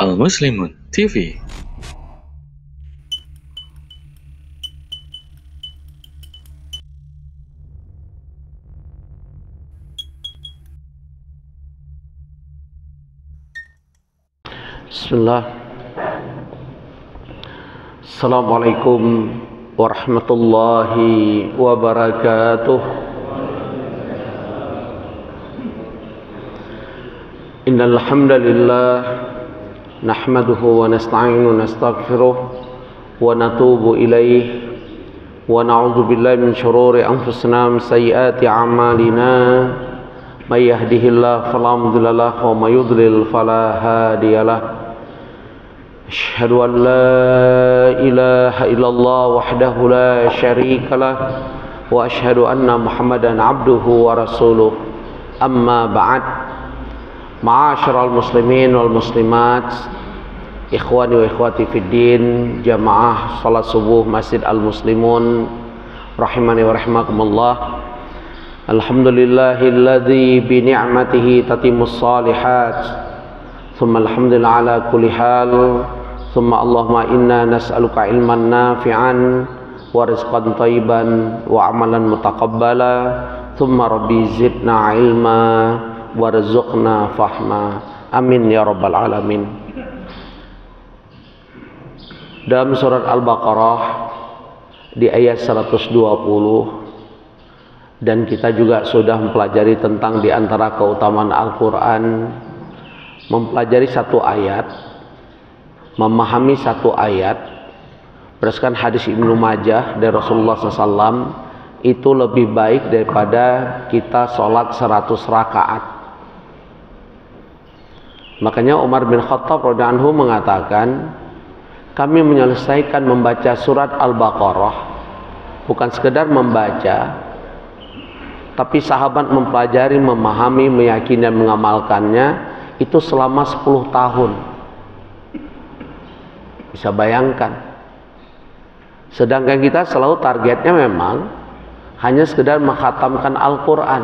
Al-Muslimun TV. Bismillah. Assalamualaikum warahmatullahi wabarakatuh. Innal hamdalillah nahmaduhu wa nasta'inu wa nastaghfiruh wa natubu ilaih wa na'udzu billahi min shururi anfusina wa sayyiati a'malina. May yahdihillahu fala mudilla lahu wa may yudlil fala hadiyalah. Asyhadu an la ilaha illallah wahdahu la syarika lah wa asyhadu anna Muhammadan abduhu wa rasuluh. Amma ba'd. Ma'asyiral muslimin wal muslimat, ikhwani wa ikhwati fid din, jamaah salat subuh Masjid Al-Muslimun rahimani wa rahimakumullah. Alhamdulillahilladzi bi ni'matihi tatimmus shalihat. Tsumma alhamdulillah ala kulli hal. Tsumma Allahumma inna nas'aluka ilman nafi'an wa rizqan thayyiban wa amalan mutaqabbala. Tsumma rabbi zidna ilma warzuqna fahma. Amin ya rabbal alamin. Dalam surat Al-Baqarah di ayat 120, dan kita juga sudah mempelajari tentang di antara keutamaan Al-Quran, mempelajari satu ayat, memahami satu ayat berdasarkan hadis Ibnu Majah dari Rasulullah SAW, itu lebih baik daripada kita sholat 100 rakaat. Makanya Umar bin Khattab radhiyallahu anhu mengatakan, kami menyelesaikan membaca surat Al-Baqarah bukan sekedar membaca, tapi sahabat mempelajari, memahami, meyakini dan mengamalkannya itu selama 10 tahun. Bisa bayangkan. Sedangkan kita selalu targetnya memang hanya sekedar mengkhatamkan Al-Quran.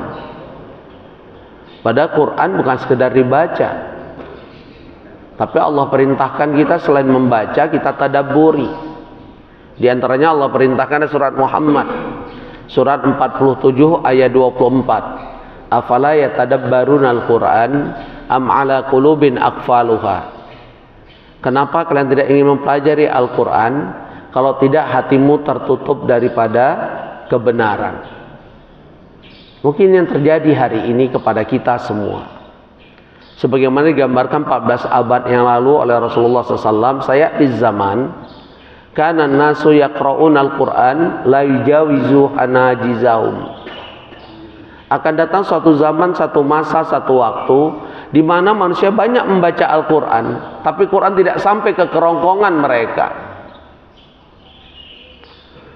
Padahal Quran bukan sekedar dibaca, tapi Allah perintahkan kita selain membaca, kita tadabburi. Di antaranya Allah perintahkan surat Muhammad, surat 47 ayat 24. Afala yatadabbaruna al-Quran am ala qulubin aqfaluha. Kenapa kalian tidak ingin mempelajari Al-Quran kalau tidak hatimu tertutup daripada kebenaran? Mungkin yang terjadi hari ini kepada kita semua, sebagaimana digambarkan 14 abad yang lalu oleh Rasulullah SAW, saya di zaman kana nasu yaqra'una al-Quran la yujawizu hanajizahum. Akan datang suatu zaman, satu masa, satu waktu di mana manusia banyak membaca Al-Quran, tapi Quran tidak sampai ke kerongkongan mereka.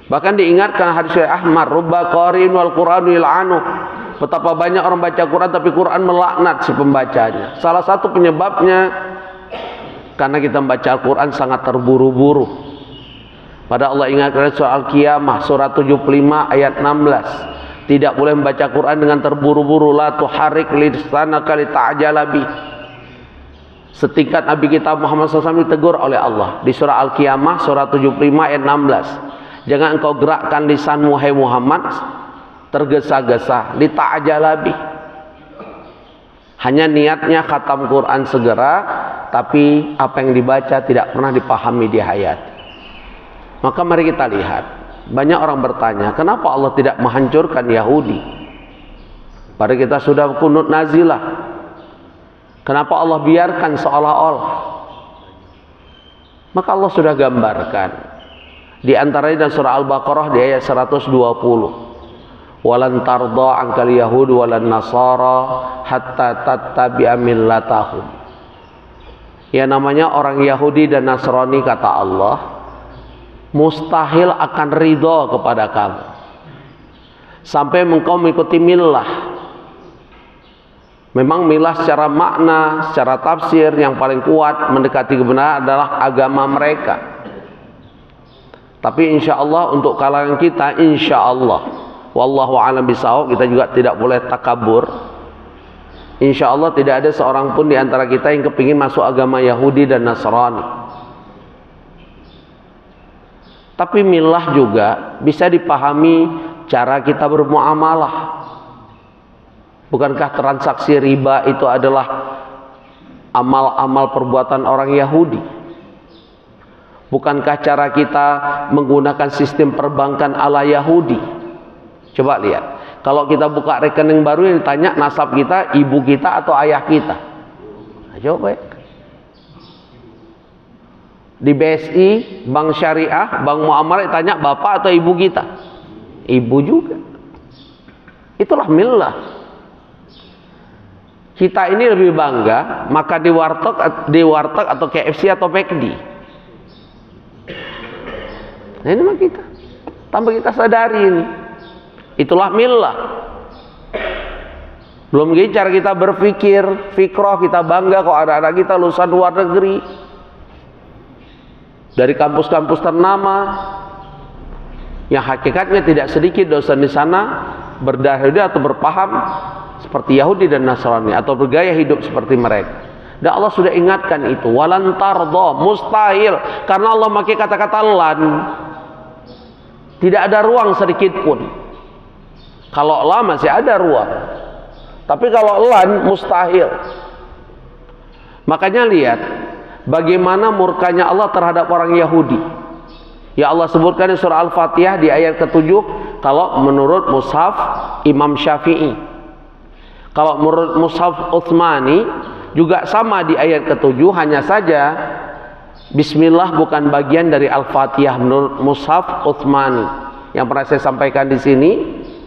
Bahkan diingatkan hadis Ahmad, rubba qari'in wal Qur'anu yal'anu. Betapa banyak orang baca Quran tapi Quran melaknat si pembacanya. Salah satu penyebabnya karena kita membaca Al-Quran sangat terburu-buru. Pada Allah ingatkan soal Al-Qiyamah surat 75 ayat 16. Tidak boleh membaca Quran dengan terburu-buru. La tuharrik lisanaka lita'jala bi. Setingkat Nabi kita Muhammad SAW ditegur oleh Allah di surah Al-Qiyamah surat 75 ayat 16. Jangan engkau gerakkan lisanmu hai Muhammad tergesa-gesa, lita'jala bi. Hanya niatnya khatam Quran segera, tapi apa yang dibaca tidak pernah dipahami di hayat. Maka mari kita lihat, banyak orang bertanya, kenapa Allah tidak menghancurkan Yahudi? Padahal kita sudah kunut nazilah. Kenapa Allah biarkan seolah-olah? Maka Allah sudah gambarkan. Di antaranya dalam surah Al-Baqarah di ayat 120. Walan tarda angkal yahud walan nasara hatta tattabi'a millatahum. Ya, namanya orang Yahudi dan Nasrani, kata Allah, mustahil akan ridho kepada kamu sampai engkau mengikuti millah. Memang millah secara makna, secara tafsir yang paling kuat mendekati kebenaran adalah agama mereka. Tapi insya Allah untuk kalangan kita, insya Allah wallahu a'lam bishawab, kita juga tidak boleh takabur. insya Allah tidak ada seorang pun di antara kita yang kepingin masuk agama Yahudi dan Nasrani. Tapi milah juga bisa dipahami cara kita bermuamalah. Bukankah transaksi riba itu adalah amal-amal perbuatan orang Yahudi? Bukankah cara kita menggunakan sistem perbankan ala Yahudi? Coba lihat, kalau kita buka rekening baru yang ditanya nasab kita, ibu kita atau ayah kita? Nah, coba ya. Di BSI, bank syariah, bank muamalah ditanya bapak atau ibu kita? Ibu juga. Itulah millah. Kita ini lebih bangga maka di warteg atau KFC atau McD. Nah ini mah kita. Tanpa kita sadari ini. Itulah millah. Belum lagi cara kita berpikir, fikroh, kita bangga kok anak-anak kita lulusan luar negeri. Dari kampus-kampus ternama. Yang hakikatnya tidak sedikit dosen di sana berdahulu atau berpaham seperti Yahudi dan Nasrani atau bergaya hidup seperti mereka. Dan Allah sudah ingatkan itu, walan tardo, mustahil, karena Allah pakai kata-kata lan. Tidak ada ruang sedikit pun. Kalau la masih ada ruang. Tapi kalau lan mustahil. Makanya lihat bagaimana murkanya Allah terhadap orang Yahudi. Ya Allah sebutkan di surah Al-Fatihah di ayat ke-7 kalau menurut mushaf Imam Syafi'i. Kalau menurut mushaf Utsmani juga sama di ayat ke-7, hanya saja bismillah bukan bagian dari Al-Fatihah menurut mushaf Utsmani. Yang pernah saya sampaikan di sini,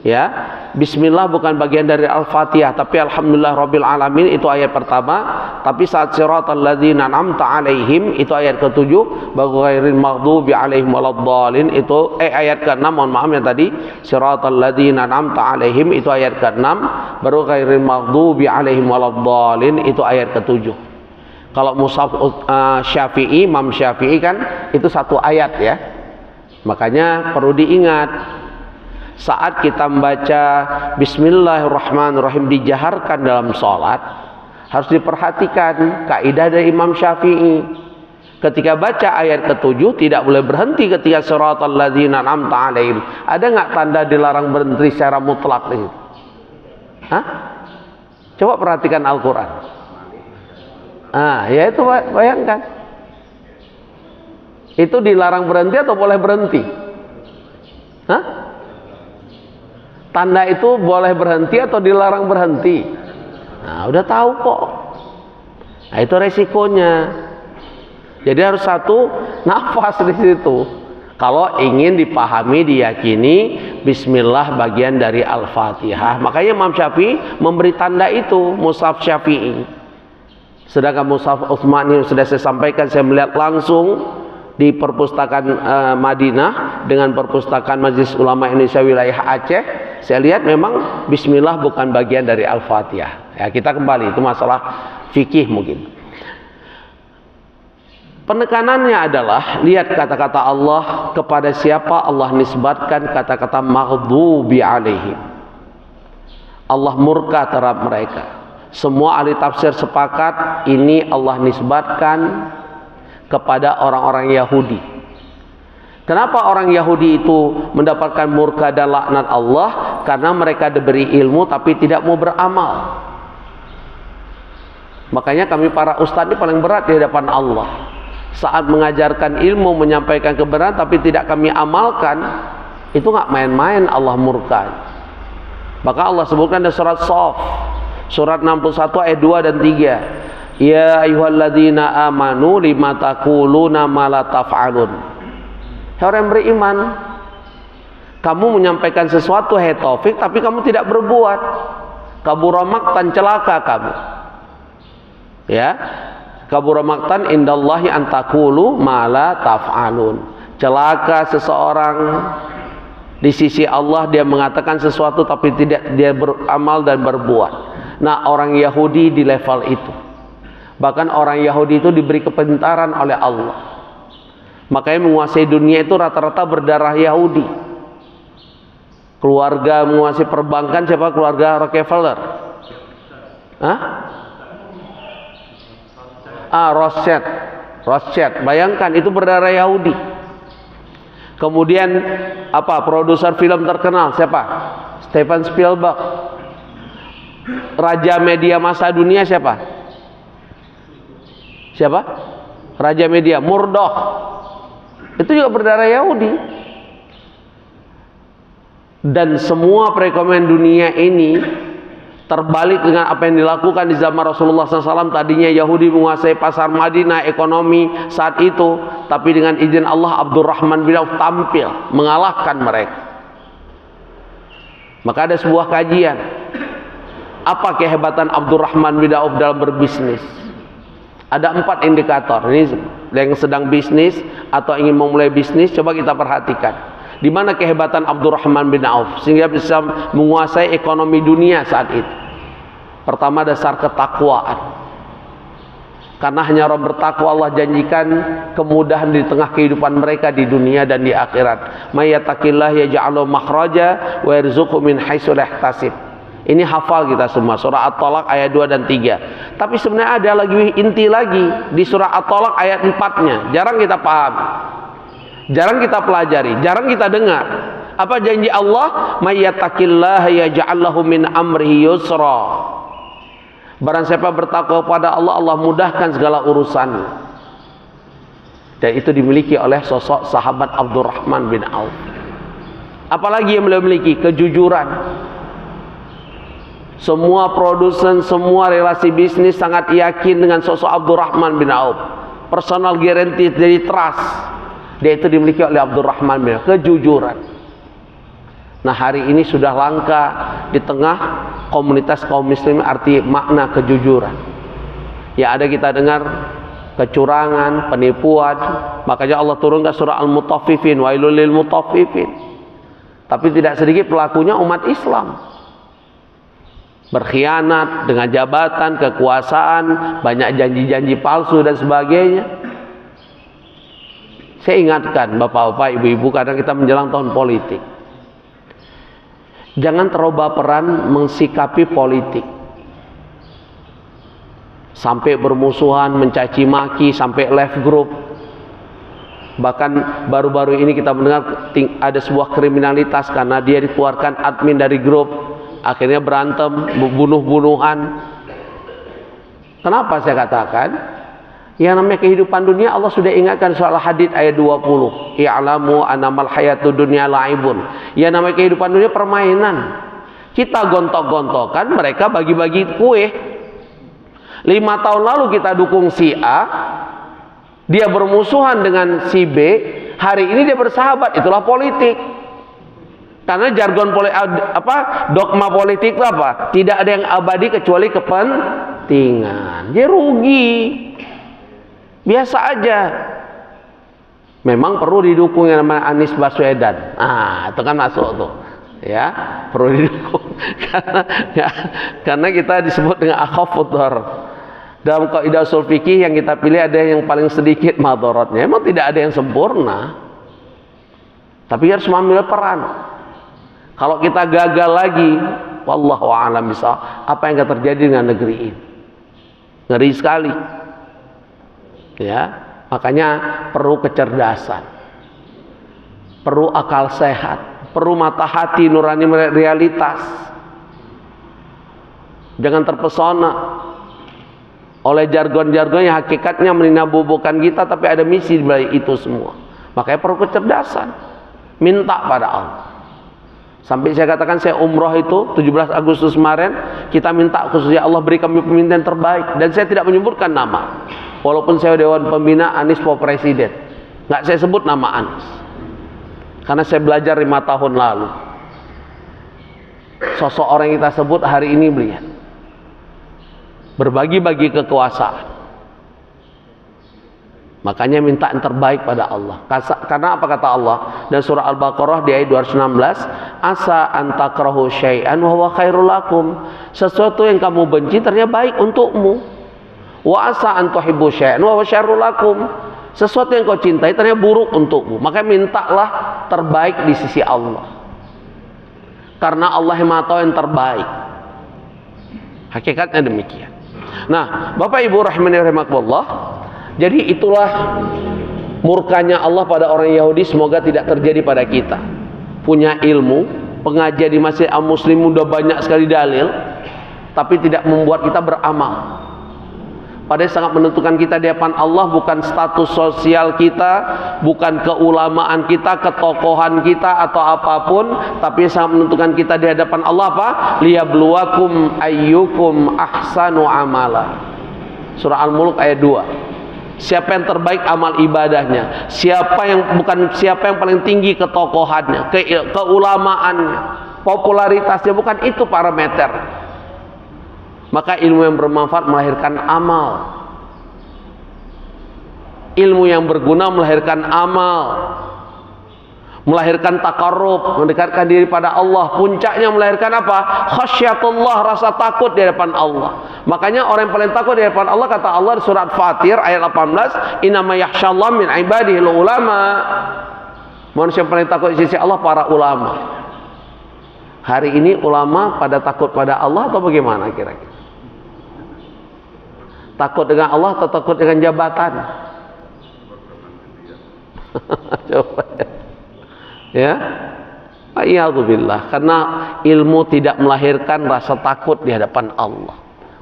ya. Bismillah bukan bagian dari Al-Fatihah, tapi alhamdulillah rabbil alamin itu ayat pertama. Tapi saat siratal ladzina an'amta alaihim itu ayat ke-7, ghairil maghdubi alaihim waladdallin itu ayat ke-6, mohon maaf yang tadi siratal ladzina an'amta alaihim itu ayat ke-6, baru ghairil maghdubi alaihim waladdallin itu ayat ke-7. Kalau mushaf Syafi'i, Imam Syafi'i kan itu satu ayat ya. Makanya perlu diingat saat kita membaca Bismillahirrahmanirrahim dijaharkan dalam sholat, harus diperhatikan kaidah dari Imam Syafi'i. Ketika baca ayat ke-7 tidak boleh berhenti ketika siratal ladzina an'amta alaihim. Ada nggak tanda dilarang berhenti secara mutlak di situ? Hah? Coba perhatikan Al-Quran. Ya itu bayangkan. Itu dilarang berhenti atau boleh berhenti? Hah? Tanda itu boleh berhenti atau dilarang berhenti? Nah, udah tahu kok. Nah, itu resikonya. Jadi harus satu nafas di situ. Kalau ingin dipahami, diyakini bismillah bagian dari Al-Fatihah. Makanya Imam Syafi'i memberi tanda itu, mushaf Syafi'i. Sedangkan mushaf Utsmani sudah saya sampaikan, saya melihat langsung di perpustakaan Madinah dengan perpustakaan Majelis Ulama Indonesia wilayah Aceh. Saya lihat memang bismillah bukan bagian dari Al-Fatihah. Ya, kita kembali itu masalah fikih mungkin. Penekanannya adalah lihat kata-kata Allah, kepada siapa Allah nisbatkan kata-kata maghdubi alaihim. Allah murka terhadap mereka. Semua ahli tafsir sepakat ini Allah nisbatkan kepada orang-orang Yahudi. Kenapa orang Yahudi itu mendapatkan murka dan laknat Allah? Karena mereka diberi ilmu tapi tidak mau beramal. Makanya kami para ustadz ini paling berat di hadapan Allah. Saat mengajarkan ilmu, menyampaikan kebenaran tapi tidak kami amalkan, itu nggak main-main Allah murka. Maka Allah sebutkan di surat Shaf, surat 61 ayat 2 dan 3. Ya ayyuhalladzina amanu lima taquluna ma la taf'alun. Hai orang yang beriman, kamu menyampaikan sesuatu hai taufik tapi kamu tidak berbuat. Kabura maqtan, celaka kamu. Ya. Kabura maqtan indallahi an taqulu ma la taf'alun. Celaka seseorang di sisi Allah dia mengatakan sesuatu tapi tidak dia beramal dan berbuat. Nah, orang Yahudi di level itu. Bahkan orang Yahudi itu diberi kepintaran oleh Allah. Makanya menguasai dunia itu rata-rata berdarah Yahudi. Keluarga menguasai perbankan siapa? Keluarga Rockefeller. Hah? Rothschild. Bayangkan itu berdarah Yahudi. Kemudian apa? Produser film terkenal siapa? Steven Spielberg. Raja media masa dunia siapa? Siapa? Raja media Murdoch. Itu juga berdarah Yahudi. Dan semua perekonomian dunia ini terbalik dengan apa yang dilakukan di zaman Rasulullah SAW. Tadinya Yahudi menguasai pasar Madinah, ekonomi saat itu, tapi dengan izin Allah Abdurrahman bin Auf tampil mengalahkan mereka. Maka ada sebuah kajian, apa kehebatan Abdurrahman bin Auf dalam berbisnis? Ada 4 indikator. Ini yang sedang bisnis atau ingin memulai bisnis, coba kita perhatikan. Di mana kehebatan Abdurrahman bin Auf sehingga bisa menguasai ekonomi dunia saat itu? Pertama, dasar ketakwaan. Karena hanya orang bertakwa Allah janjikan kemudahan di tengah kehidupan mereka di dunia dan di akhirat. May yattaqillah yaj'al makhraja wa yarzuqhu min haitsu la yahtasib. Ini hafal kita semua, surah At-Talaq ayat 2 dan 3. Tapi sebenarnya ada lagi inti lagi di surah At-Talaq ayat 4-nya. Jarang kita paham, jarang kita pelajari, jarang kita dengar. Apa janji Allah? May yattaqillaha yaj'al lahu min amrihi yusra. Barang siapa bertakwa kepada Allah, Allah mudahkan segala urusannya. Dan itu dimiliki oleh sosok sahabat Abdurrahman bin Auf. Apalagi yang beliau miliki? Kejujuran. Semua produsen, semua relasi bisnis sangat yakin dengan sosok Abdurrahman bin Auf. Personal guarantee, jadi trust. Dia itu dimiliki oleh Abdurrahman bin Auf. Kejujuran. Nah, hari ini sudah langka di tengah komunitas kaum muslim arti makna kejujuran. Ya, ada kita dengar kecurangan, penipuan. Makanya Allah turunkan surah Al-Mutaffifin, wailul lil mutaffifin. Tapi tidak sedikit pelakunya umat Islam. Berkhianat dengan jabatan, kekuasaan, banyak janji-janji palsu dan sebagainya. Saya ingatkan bapak-bapak, ibu-ibu, kadang kita menjelang tahun politik, jangan terlalu baperan mensikapi politik sampai bermusuhan, mencaci maki, sampai left group. Bahkan baru-baru ini kita mendengar ada sebuah kriminalitas karena dia dikeluarkan admin dari grup, akhirnya berantem, bunuh-bunuhan. Kenapa saya katakan? Yang namanya kehidupan dunia Allah sudah ingatkan soal Hadid ayat 20. I'lamu annamal hayatud dunya la'ibun. Yang namanya kehidupan dunia permainan. Kita gontok-gontokan, mereka bagi-bagi kue. 5 tahun lalu kita dukung si A, dia bermusuhan dengan si B, hari ini dia bersahabat. Itulah politik. Karena jargon dogma politik itu apa? Tidak ada yang abadi kecuali kepentingan. Dia rugi. Biasa aja. Memang perlu didukung yang namanya Anies Baswedan. Nah, itu kan masuk tuh. Ya, perlu didukung. karena kita disebut dengan akhafud dar. Dalam kaidah ushul fikih yang kita pilih ada yang paling sedikit madaratnya. Memang tidak ada yang sempurna. Tapi harus mengambil peran. Kalau kita gagal lagi, wallahu a'lam bishawab, apa yang akan terjadi dengan negeri ini? Ngeri sekali. Ya, makanya perlu kecerdasan, perlu akal sehat, perlu mata hati nurani realitas. Jangan terpesona oleh jargon-jargon yang hakikatnya meninabubukan kita, tapi ada misi di balik itu semua. Makanya perlu kecerdasan, minta pada Allah. Sampai saya katakan, saya umroh itu 17 Agustus kemarin, kita minta khususnya Allah beri kami pemimpin terbaik. Dan saya tidak menyebutkan nama, walaupun saya Dewan Pembina Anies for Presiden, nggak saya sebut nama Anies, karena saya belajar 5 tahun lalu. Sosok orang yang kita sebut hari ini beliau berbagi-bagi kekuasaan. Makanya minta yang terbaik pada Allah. Karena apa kata Allah? Dan surah Al-Baqarah di ayat 216, asa antakrahu syai'an wa huwa khairul lakum. Sesuatu yang kamu benci ternyata baik untukmu. Wa asa an tuhibbu syai'an wa huwa syarrul lakum. Sesuatu yang kau cintai ternyata buruk untukmu. Maka mintalah terbaik di sisi Allah. Karena Allah yang Maha Tahu yang terbaik. Hakikatnya demikian. Nah, Bapak Ibu rahimani rahimakumullah, jadi itulah murkanya Allah pada orang Yahudi. Semoga tidak terjadi pada kita. Punya ilmu, pengajian di Masjid Al-Muslim udah banyak sekali dalil, tapi tidak membuat kita beramal. Padahal sangat menentukan kita di hadapan Allah bukan status sosial kita, bukan keulamaan kita, ketokohan kita atau apapun, tapi sangat menentukan kita di hadapan Allah apa? Liyabluwakum ayyukum ahsanu amala. Surah Al-Mulk ayat 2. Siapa yang terbaik amal ibadahnya? Siapa yang paling tinggi ketokohannya, keulamaannya, popularitasnya, bukan itu parameter. Maka ilmu yang bermanfaat melahirkan amal. Ilmu yang berguna melahirkan amal. Melahirkan takarrub, mendekatkan diri pada Allah. Puncaknya melahirkan apa? Khasyatullah, rasa takut di hadapan Allah. Makanya orang yang paling takut di hadapan Allah, kata Allah di surat Fatir ayat 18, innama yakhsyallahu min ibadihil ulama. Manusia yang paling takut di sisi Allah para ulama. Hari ini ulama pada takut pada Allah atau bagaimana kira-kira? Takut dengan Allah atau takut dengan jabatan? Coba ya. A'iyadzubillah. Karena ilmu tidak melahirkan rasa takut di hadapan Allah.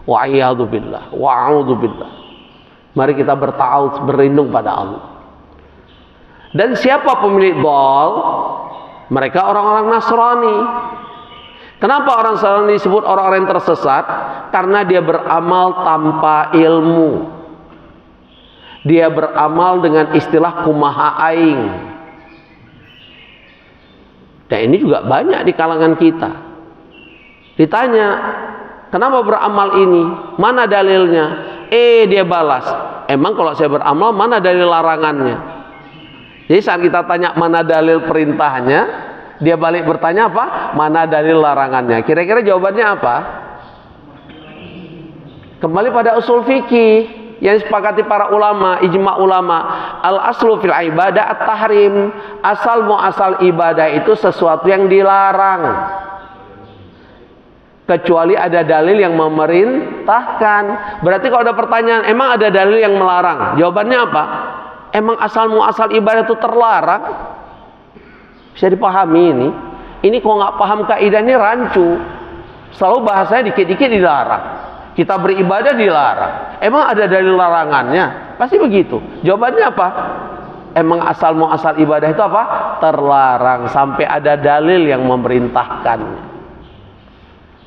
Wa'iyadzubillah. Wa'udzubillah. Mari kita berta'awudz, berlindung pada Allah. Dan siapa pemilik dhal? Mereka orang-orang Nasrani. Kenapa orang Nasrani disebut orang-orang yang tersesat? Karena dia beramal tanpa ilmu. Dia beramal dengan istilah kumaha aing. Dan ini juga banyak di kalangan kita. Ditanya, kenapa beramal ini? Mana dalilnya? Dia balas, emang kalau saya beramal mana dalil larangannya? Jadi saat kita tanya mana dalil perintahnya, dia balik bertanya apa? Mana dalil larangannya? Kira-kira jawabannya apa? Kembali pada usul fikih yang disepakati para ulama, ijma ulama. Al aslu fil ibadah at-tahrim. Asal muasal ibadah itu sesuatu yang dilarang. Kecuali ada dalil yang memerintahkan. Berarti kalau ada pertanyaan, emang ada dalil yang melarang? Jawabannya apa? Emang asal muasal ibadah itu terlarang? Bisa dipahami ini. Ini kalau nggak paham kaidah ini rancu. Selalu bahasanya dikit-dikit dilarang. Kita beribadah dilarang. Emang ada dalil larangannya? Pasti begitu. Jawabannya apa? Emang asal muasal ibadah itu apa? Terlarang sampai ada dalil yang memerintahkannya.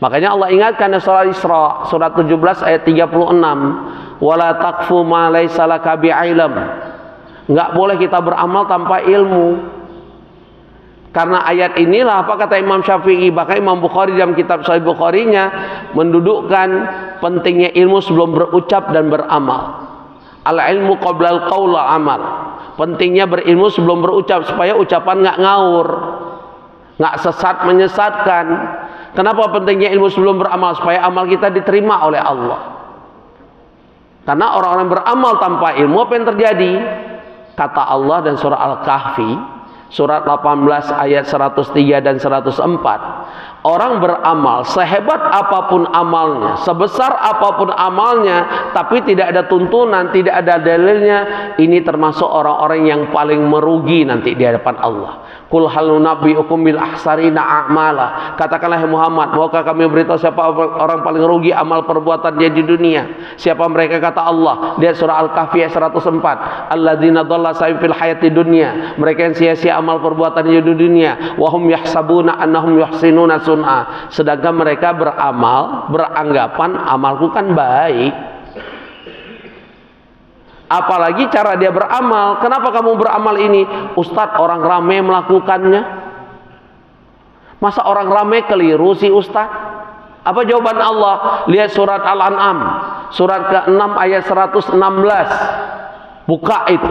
Makanya Allah ingatkan di surah Isra surat 17 ayat 36, wala taqfu ma laisa laka bi'ilm. Enggak boleh kita beramal tanpa ilmu. Karena ayat inilah apa kata Imam Syafi'i, bahkan Imam Bukhari dalam kitab Sahih Bukharinya mendudukkan pentingnya ilmu sebelum berucap dan beramal. Al ilmu qabla al qaul amal. Pentingnya berilmu sebelum berucap supaya ucapan nggak ngawur, nggak sesat menyesatkan. Kenapa pentingnya ilmu sebelum beramal? Supaya amal kita diterima oleh Allah. Karena orang-orang beramal tanpa ilmu, apa yang terjadi? Kata Allah dan surah Al-Kahfi surat 18 ayat 103 dan 104, orang beramal sehebat apapun amalnya, sebesar apapun amalnya, tapi tidak ada tuntunan, tidak ada dalilnya, ini termasuk orang-orang yang paling merugi nanti di hadapan Allah. Qul hal nunabbi'ukum bil ahsarina a'mala. Katakanlah ya Muhammad, maukah kami beritahu siapa orang paling rugi amal perbuatan dia di dunia? Siapa mereka? Kata Allah. Lihat surah Al-Kahfi ayat 104. Alladzina dhalla sa'im fil hayati dunya. Mereka yang sia-sia amal perbuatan dia di dunia. Wa hum yahsabuna annahum yuhsinuna sun'a. Sedangkan mereka beramal, beranggapan amalku kan baik. Apalagi cara dia beramal. Kenapa kamu beramal ini? Ustadz, orang ramai melakukannya. Masa orang ramai keliru sih Ustadz? Apa jawaban Allah? Lihat surat Al-An'am surat ke-6 ayat 116. Buka itu.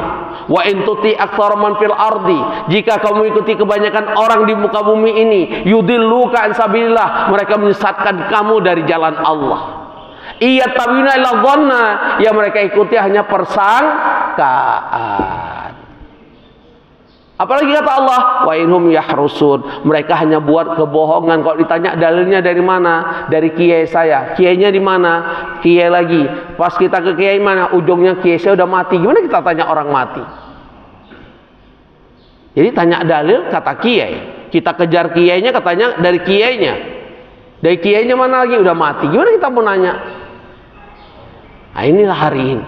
Wa in tuti aktsara man fil ardi. Jika kamu ikuti kebanyakan orang di muka bumi ini, yudilluka an sabilillah, mereka menyesatkan kamu dari jalan Allah. Iya tabina ila dhanna, yang mereka ikuti hanya persangkaan. Apalagi kata Allah, wa inhum yahrusun, mereka hanya buat kebohongan. Kalau ditanya dalilnya dari mana? Dari kiai saya. Kiainya di mana? Kiai lagi. Pas kita ke kiai mana? Ujungnya kiai saya udah mati. Gimana kita tanya orang mati? Jadi tanya dalil kata kiai. Kita kejar kiainya, katanya dari kiainya. Dari kiainya mana lagi? Udah mati. Gimana kita mau nanya? Nah, inilah hari ini.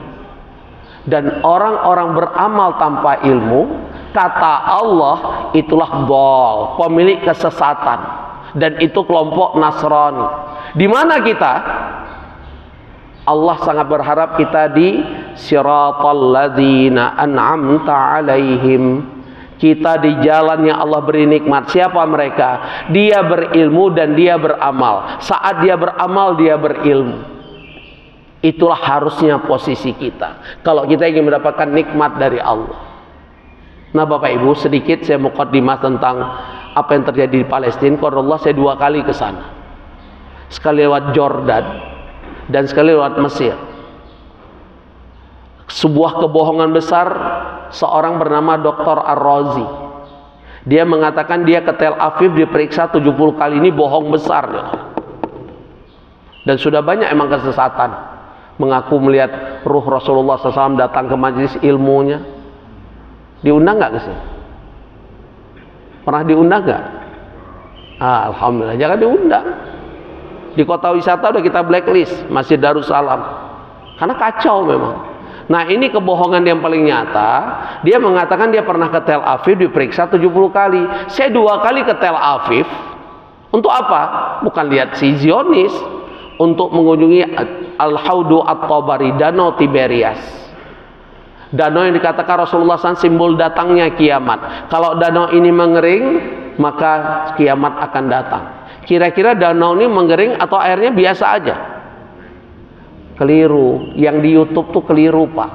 Dan orang-orang beramal tanpa ilmu, kata Allah, itulah dhal, pemilik kesesatan. Dan itu kelompok Nasrani. Di mana kita? Allah sangat berharap kita di siratal ladzina an'amta alaihim. Kita di jalan yang Allah beri nikmat. Siapa mereka? Dia berilmu dan dia beramal. Saat dia beramal, dia berilmu. Itulah harusnya posisi kita kalau kita ingin mendapatkan nikmat dari Allah. Nah Bapak Ibu, sedikit saya muqaddimah tentang apa yang terjadi di Palestina. Qadarullah, saya 2 kali ke sana. Sekali lewat Jordan dan sekali lewat Mesir. Sebuah kebohongan besar seorang bernama Dr. Ar-Razi. Dia mengatakan dia ke Tel Aviv diperiksa 70 kali. Ini bohong besar. Dan sudah banyak emang kesesatan. Mengaku melihat ruh Rasulullah SAW datang ke majelis ilmunya. Diundang nggak ke sini? Pernah diundang nggak? Alhamdulillah, jangan diundang. Di kota wisata udah kita blacklist, Masjid Darussalam. Karena kacau memang. Nah ini kebohongan yang paling nyata. Dia mengatakan dia pernah ke Tel Aviv diperiksa 70 kali. Saya 2 kali ke Tel Aviv. Untuk apa? Bukan lihat si Zionis. Untuk mengunjungi Al-Haudu At-Tabari, Danau Tiberias. Danau yang dikatakan Rasulullah SAW simbol datangnya kiamat. Kalau danau ini mengering, maka kiamat akan datang. Kira-kira danau ini mengering atau airnya biasa aja? Keliru. Yang di YouTube tuh keliru Pak.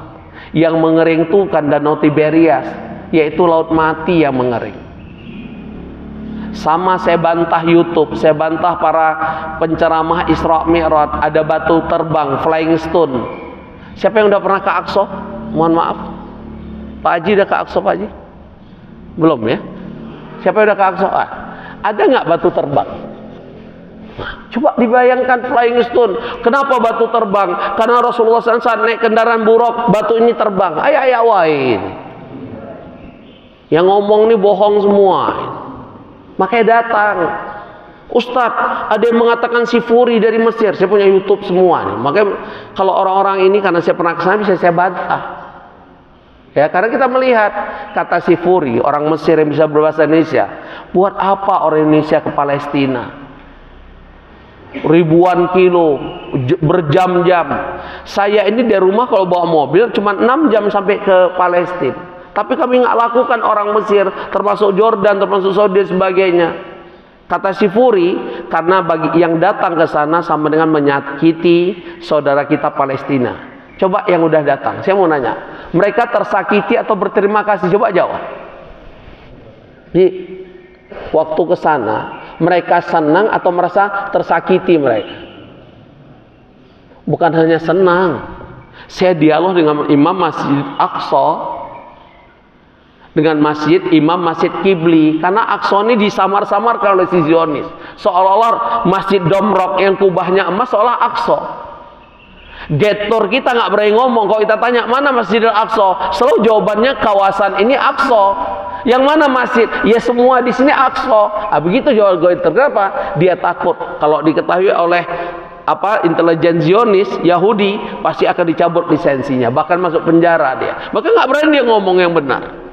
Yang mengering tuh kan Danau Tiberias, yaitu laut mati yang mengering. Sama saya bantah YouTube, saya bantah para penceramah Isra Mi'raj, ada batu terbang, flying stone. Siapa yang udah pernah ke Aqsa? Mohon maaf, Pak Haji udah ke Aqsa Pak Haji? Belum ya? Siapa yang udah ke Aqsa? Ada nggak batu terbang? Nah, coba dibayangkan flying stone. Kenapa batu terbang? Karena Rasulullah SAW naik kendaraan buruk, batu ini terbang. Ayah wain. Yang ngomong ini bohong semua. Makanya datang. Ustadz, ada yang mengatakan Sifuri dari Mesir. Saya punya YouTube semua nih. Makanya kalau orang-orang ini, karena saya pernah kesana, bisa saya bantah. Ya, karena kita melihat kata Sifuri, orang Mesir yang bisa berbahasa Indonesia. Buat apa orang Indonesia ke Palestina? Ribuan kilo, berjam-jam. Saya ini dari rumah kalau bawa mobil cuma 6 jam sampai ke Palestina. Tapi kami nggak lakukan orang Mesir, termasuk Jordan, termasuk Saudi dan sebagainya. Kata Sifuri, karena bagi yang datang ke sana sama dengan menyakiti saudara kita Palestina. Coba yang udah datang, saya mau nanya, mereka tersakiti atau berterima kasih? Coba jawab. Di waktu ke sana, mereka senang atau merasa tersakiti mereka? Bukan hanya senang. Saya dialog dengan Imam Masjid Aqsa, dengan Imam Masjid Qibli, karena Aqsa ini disamar-samarkan oleh si Zionis, seolah-olah Masjid Domrok yang kubahnya emas seolah Aqsa. Getor kita nggak berani ngomong. Kalau kita tanya mana Masjidil Aqsa, selalu jawabannya kawasan ini Aqsa. Yang mana masjid? Ya semua di sini Aqsa. Begitu jawaban Getor. Kenapa? Dia takut kalau diketahui oleh intelijen Zionis Yahudi, pasti akan dicabut lisensinya, bahkan masuk penjara dia. Maka nggak berani dia ngomong yang benar.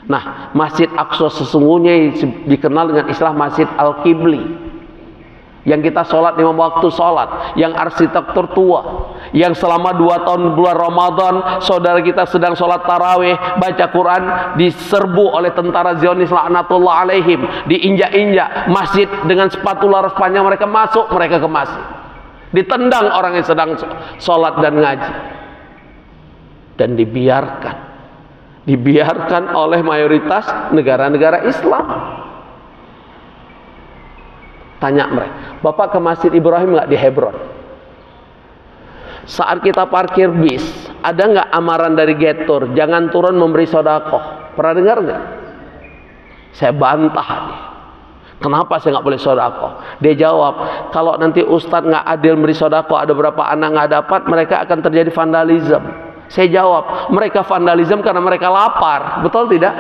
Nah, Masjid Aqsa sesungguhnya dikenal dengan istilah Masjid Al-Qibli, yang kita sholat 5 waktu sholat, yang arsitektur tua, yang selama 2 tahun bulan Ramadan saudara kita sedang sholat tarawih, baca Quran, diserbu oleh tentara Zionis laknatullah alaihim, diinjak-injak. Masjid dengan sepatu laras panjang mereka masuk, mereka ke masjid, ditendang orang yang sedang sholat dan ngaji, dan dibiarkan oleh mayoritas negara-negara Islam. Tanya mereka, Bapak ke Masjid Ibrahim nggak di Hebron? Saat kita parkir bis, ada nggak amaran dari Getor, jangan turun memberi sedekah? Pernah dengar nggak? Saya bantah nih. Kenapa saya nggak boleh sodako? Dia jawab, kalau nanti Ustadz nggak adil beri sodako, ada berapa anak nggak dapat, mereka akan terjadi vandalisme. Saya jawab, mereka vandalisme karena mereka lapar, betul tidak?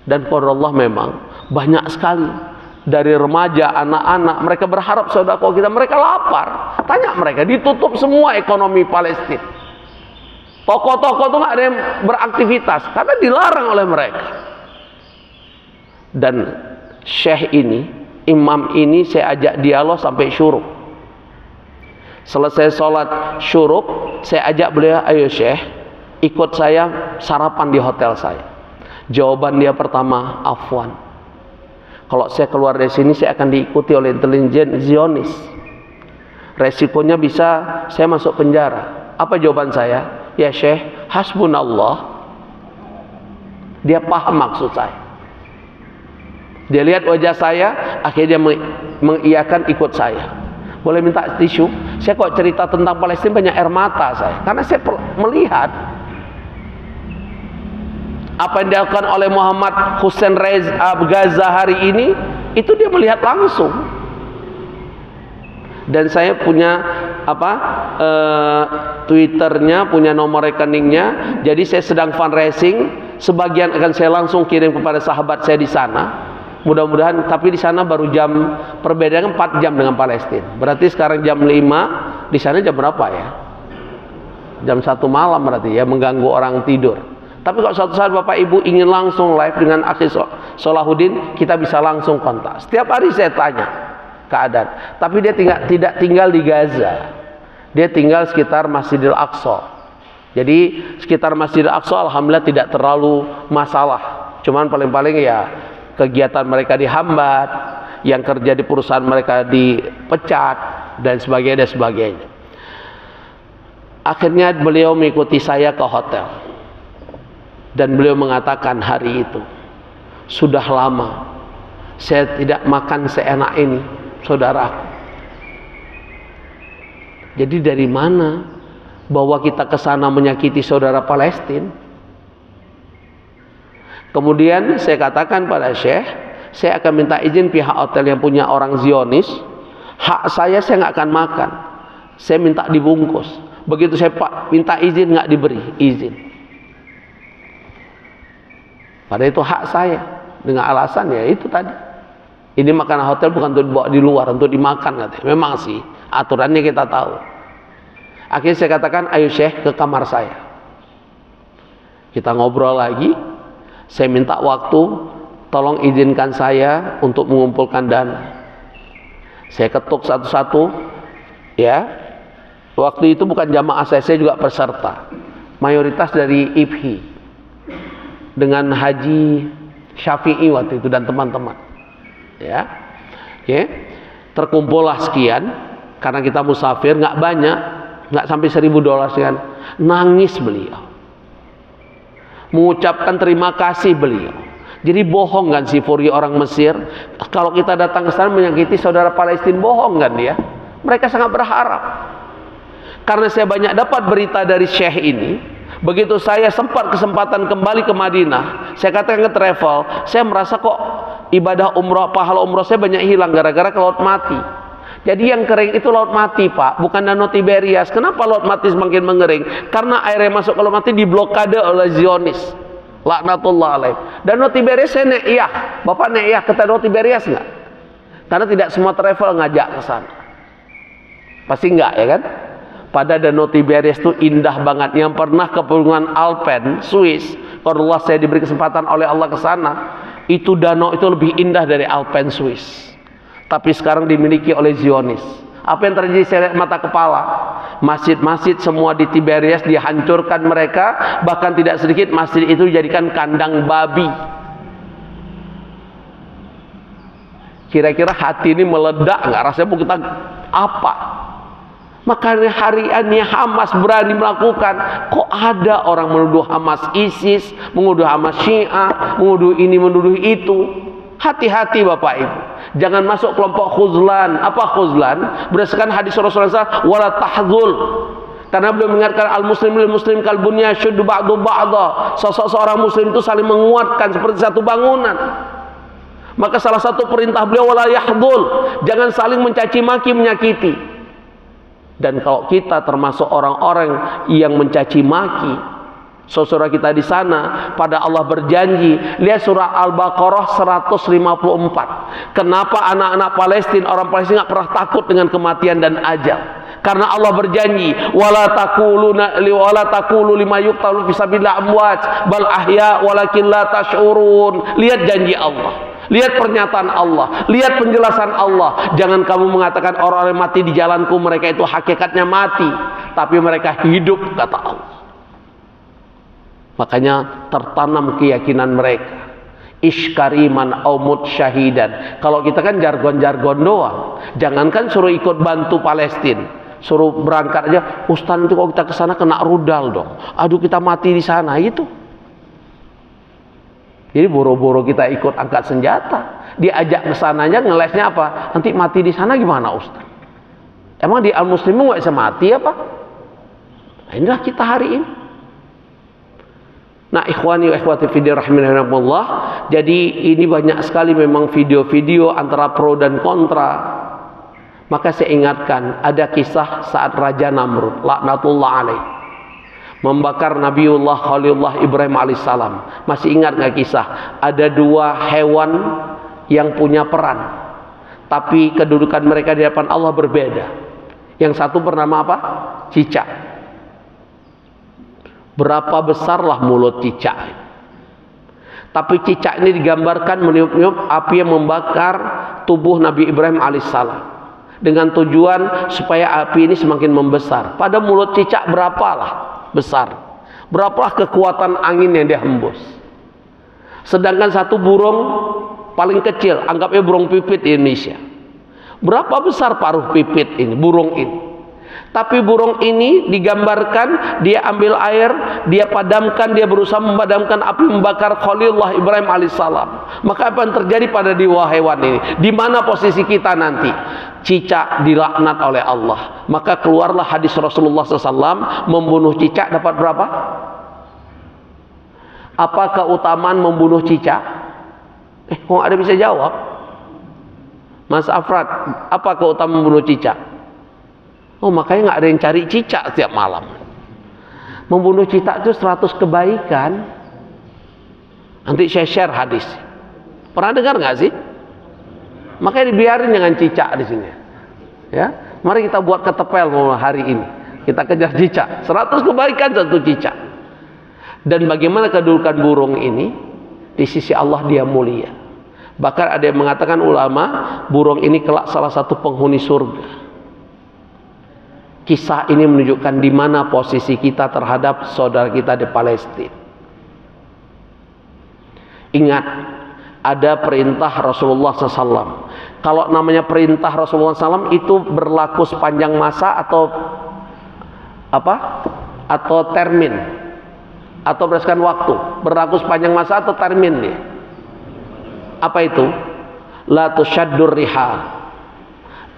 Dan pada Allah memang banyak sekali dari remaja, anak-anak, mereka berharap sodako kita, mereka lapar. Tanya mereka, ditutup semua ekonomi Palestina. Toko-toko itu nggak ada yang beraktivitas karena dilarang oleh mereka. Dan syekh ini, imam ini saya ajak dialog sampai syuruk. Selesai sholat syuruk, saya ajak beliau, ayo syekh, ikut saya sarapan di hotel saya. Jawaban dia pertama, afwan. Kalau saya keluar dari sini, saya akan diikuti oleh intelijen Zionis. Resikonya bisa saya masuk penjara. Apa jawaban saya? Ya syekh, hasbunallah. Dia paham maksud saya. Dia lihat wajah saya, akhirnya dia mengiyakan ikut saya. Boleh minta tisu? Saya kok cerita tentang Palestina banyak air mata saya, karena saya melihat apa yang dilakukan oleh Muhammad Hussein Reza Gaza hari ini, itu dia melihat langsung. Dan saya punya Twitternya, punya nomor rekeningnya. Jadi saya sedang fundraising, sebagian akan saya langsung kirim kepada sahabat saya di sana. Mudah-mudahan, tapi di sana baru jam perbedaan 4 jam dengan Palestina. Berarti sekarang jam 5, di sana jam berapa ya? Jam 1 malam berarti ya, mengganggu orang tidur. Tapi kalau suatu saat Bapak Ibu ingin langsung live dengan Akhi Solahuddin, kita bisa langsung kontak. Setiap hari saya tanya keadaan. Tapi dia tidak tinggal di Gaza. Dia tinggal sekitar Masjidil Aqsa. Jadi sekitar Masjidil Aqsa alhamdulillah tidak terlalu masalah. Cuman paling-paling ya kegiatan mereka dihambat, yang kerja di perusahaan mereka dipecat, dan sebagainya dan sebagainya. Akhirnya beliau mengikuti saya ke hotel, dan beliau mengatakan hari itu, sudah lama saya tidak makan seenak ini, saudaraku. Jadi dari mana bahwa kita ke sana menyakiti saudara Palestina? Kemudian saya katakan pada Syekh, saya akan minta izin pihak hotel yang punya orang Zionis, hak saya nggak akan makan, saya minta dibungkus. Begitu saya minta izin, nggak diberi izin. Padahal itu hak saya, dengan alasan ya itu tadi, ini makanan hotel bukan untuk dibawa di luar, untuk dimakan katanya. Memang sih aturannya kita tahu. Akhirnya saya katakan, ayo Syekh ke kamar saya, kita ngobrol lagi. Saya minta waktu, tolong izinkan saya untuk mengumpulkan dana. Saya ketuk satu-satu, ya. Waktu itu bukan jamaah saya juga peserta. Mayoritas dari IPHI dengan Haji Syafi'i waktu itu dan teman-teman. Ya, oke. Terkumpullah sekian, karena kita musafir, nggak banyak, nggak sampai $1.000 sekian. Nangis beliau, mengucapkan terima kasih beliau. Jadi bohong kan si Furi orang Mesir, kalau kita datang ke sana menyakiti saudara Palestina, bohong kan dia? Mereka sangat berharap. Karena saya banyak dapat berita dari Syekh ini, begitu saya sempat kesempatan kembali ke Madinah, saya katakan ke travel, saya merasa kok ibadah umrah, pahala umrah saya banyak hilang gara-gara ke Laut Mati. Jadi yang kering itu Laut Mati, Pak, bukan Danau Tiberias. Kenapa Laut Mati semakin mengering? Karena air yang masuk ke Laut Mati diblokade oleh Zionis, laknatullah alaih. Danau Tiberias saya ne'iyah. Bapak ne'iyah ke Danau Tiberias nggak? Karena tidak semua travel ngajak ke sana. Pasti nggak, ya kan? Pada Danau Tiberias itu indah banget. Yang pernah ke pegunungan Alpen, Swiss, kalau Allah saya diberi kesempatan oleh Allah ke sana, itu danau itu lebih indah dari Alpen Swiss. Tapi sekarang dimiliki oleh Zionis. Apa yang terjadi? Saya lihat mata kepala. Masjid-masjid semua di Tiberias dihancurkan mereka, bahkan tidak sedikit masjid itu dijadikan kandang babi. Kira-kira hati ini meledak nggak? Rasanya mau kita apa? Makanya hariannya Hamas berani melakukan. Kok ada orang menuduh Hamas ISIS, menuduh Hamas Syiah, menuduh ini, menuduh itu. Hati-hati Bapak Ibu, jangan masuk kelompok khuzlan. Apa khuzlan? Berdasarkan hadis Rasulullah SAW, wala tahzul, Karena beliau mengingatkan al-muslim lil muslim kal bunyan yashuddu ba'du ba'dha. Sosok seorang muslim itu saling menguatkan seperti satu bangunan. Maka salah satu perintah beliau wala yahdul, jangan saling mencaci maki, menyakiti. Dan kalau kita termasuk orang-orang yang mencaci maki saudara kita di sana, pada Allah berjanji, lihat surah Al-Baqarah 154. Kenapa anak-anak Palestina, orang Palestina nggak pernah takut dengan kematian dan ajal? Karena Allah berjanji, wala taqulu lima yuqtalu fi sabilillah amwat bal ahya walakin la tash'urun. Lihat janji Allah, lihat pernyataan Allah, lihat penjelasan Allah. Jangan kamu mengatakan orang-orang mati di jalanku, mereka itu hakikatnya mati, tapi mereka hidup, kata Allah. Makanya tertanam keyakinan mereka, iskariman aumut syahidan. Kalau kita kan jargon-jargon doang. Jangankan suruh ikut bantu Palestina, suruh berangkat aja, Ustaz nanti kalau kita ke sana kena rudal dong. Aduh kita mati di sana itu. Jadi boro-boro kita ikut angkat senjata, diajak ke sananya ngelesnya apa? Nanti mati di sana gimana Ustaz? Emang di al-muslimu nggak bisa mati apa? Nah, inilah kita hari ini. Nah, ikhwani wa ikhwati fiddin rahimakumullah. Jadi ini banyak sekali memang video-video antara pro dan kontra. Maka saya ingatkan, ada kisah saat Raja Namrud laknatullah alaih membakar Nabiullah Khalilullah Ibrahim alaihissalam. Masih ingat nggak kisah? Ada dua hewan yang punya peran, tapi kedudukan mereka di hadapan Allah berbeda. Yang satu bernama apa? Cicak. Berapa besarlah mulut cicak? Tapi cicak ini digambarkan meniup-niup api yang membakar tubuh Nabi Ibrahim alaihissalam, dengan tujuan supaya api ini semakin membesar. Pada mulut cicak berapalah besar, berapalah kekuatan angin yang dia hembus. Sedangkan satu burung paling kecil, anggapnya burung pipit di Indonesia, berapa besar paruh pipit ini, burung ini. Tapi burung ini digambarkan dia ambil air, dia padamkan, dia berusaha memadamkan api membakar Khalilullah Ibrahim alaihissalam. Maka apa yang terjadi pada dua hewan ini? Di mana posisi kita nanti? Cicak dilaknat oleh Allah. Maka keluarlah hadis Rasulullah SAW, membunuh cicak dapat berapa? Apa keutamaan membunuh cicak? Kok ada bisa jawab? Mas Afrad, apa keutamaan membunuh cicak? Oh, makanya nggak ada yang cari cicak setiap malam. Membunuh cicak itu 100 kebaikan. Nanti saya share hadis. Pernah dengar nggak sih? Makanya dibiarin dengan cicak di sini. Ya, mari kita buat ketepel hari ini. Kita kejar cicak. 100 kebaikan satu cicak. Dan bagaimana kedudukan burung ini di sisi Allah, dia mulia. Bahkan ada yang mengatakan ulama, burung ini kelak salah satu penghuni surga. Kisah ini menunjukkan di mana posisi kita terhadap saudara kita di Palestina. Ingat, ada perintah Rasulullah SAW. Kalau namanya perintah Rasulullah SAW itu berlaku sepanjang masa atau apa? Atau termin? Atau berdasarkan waktu? Berlaku sepanjang masa atau termin dia? Apa itu? La tushaddur rihal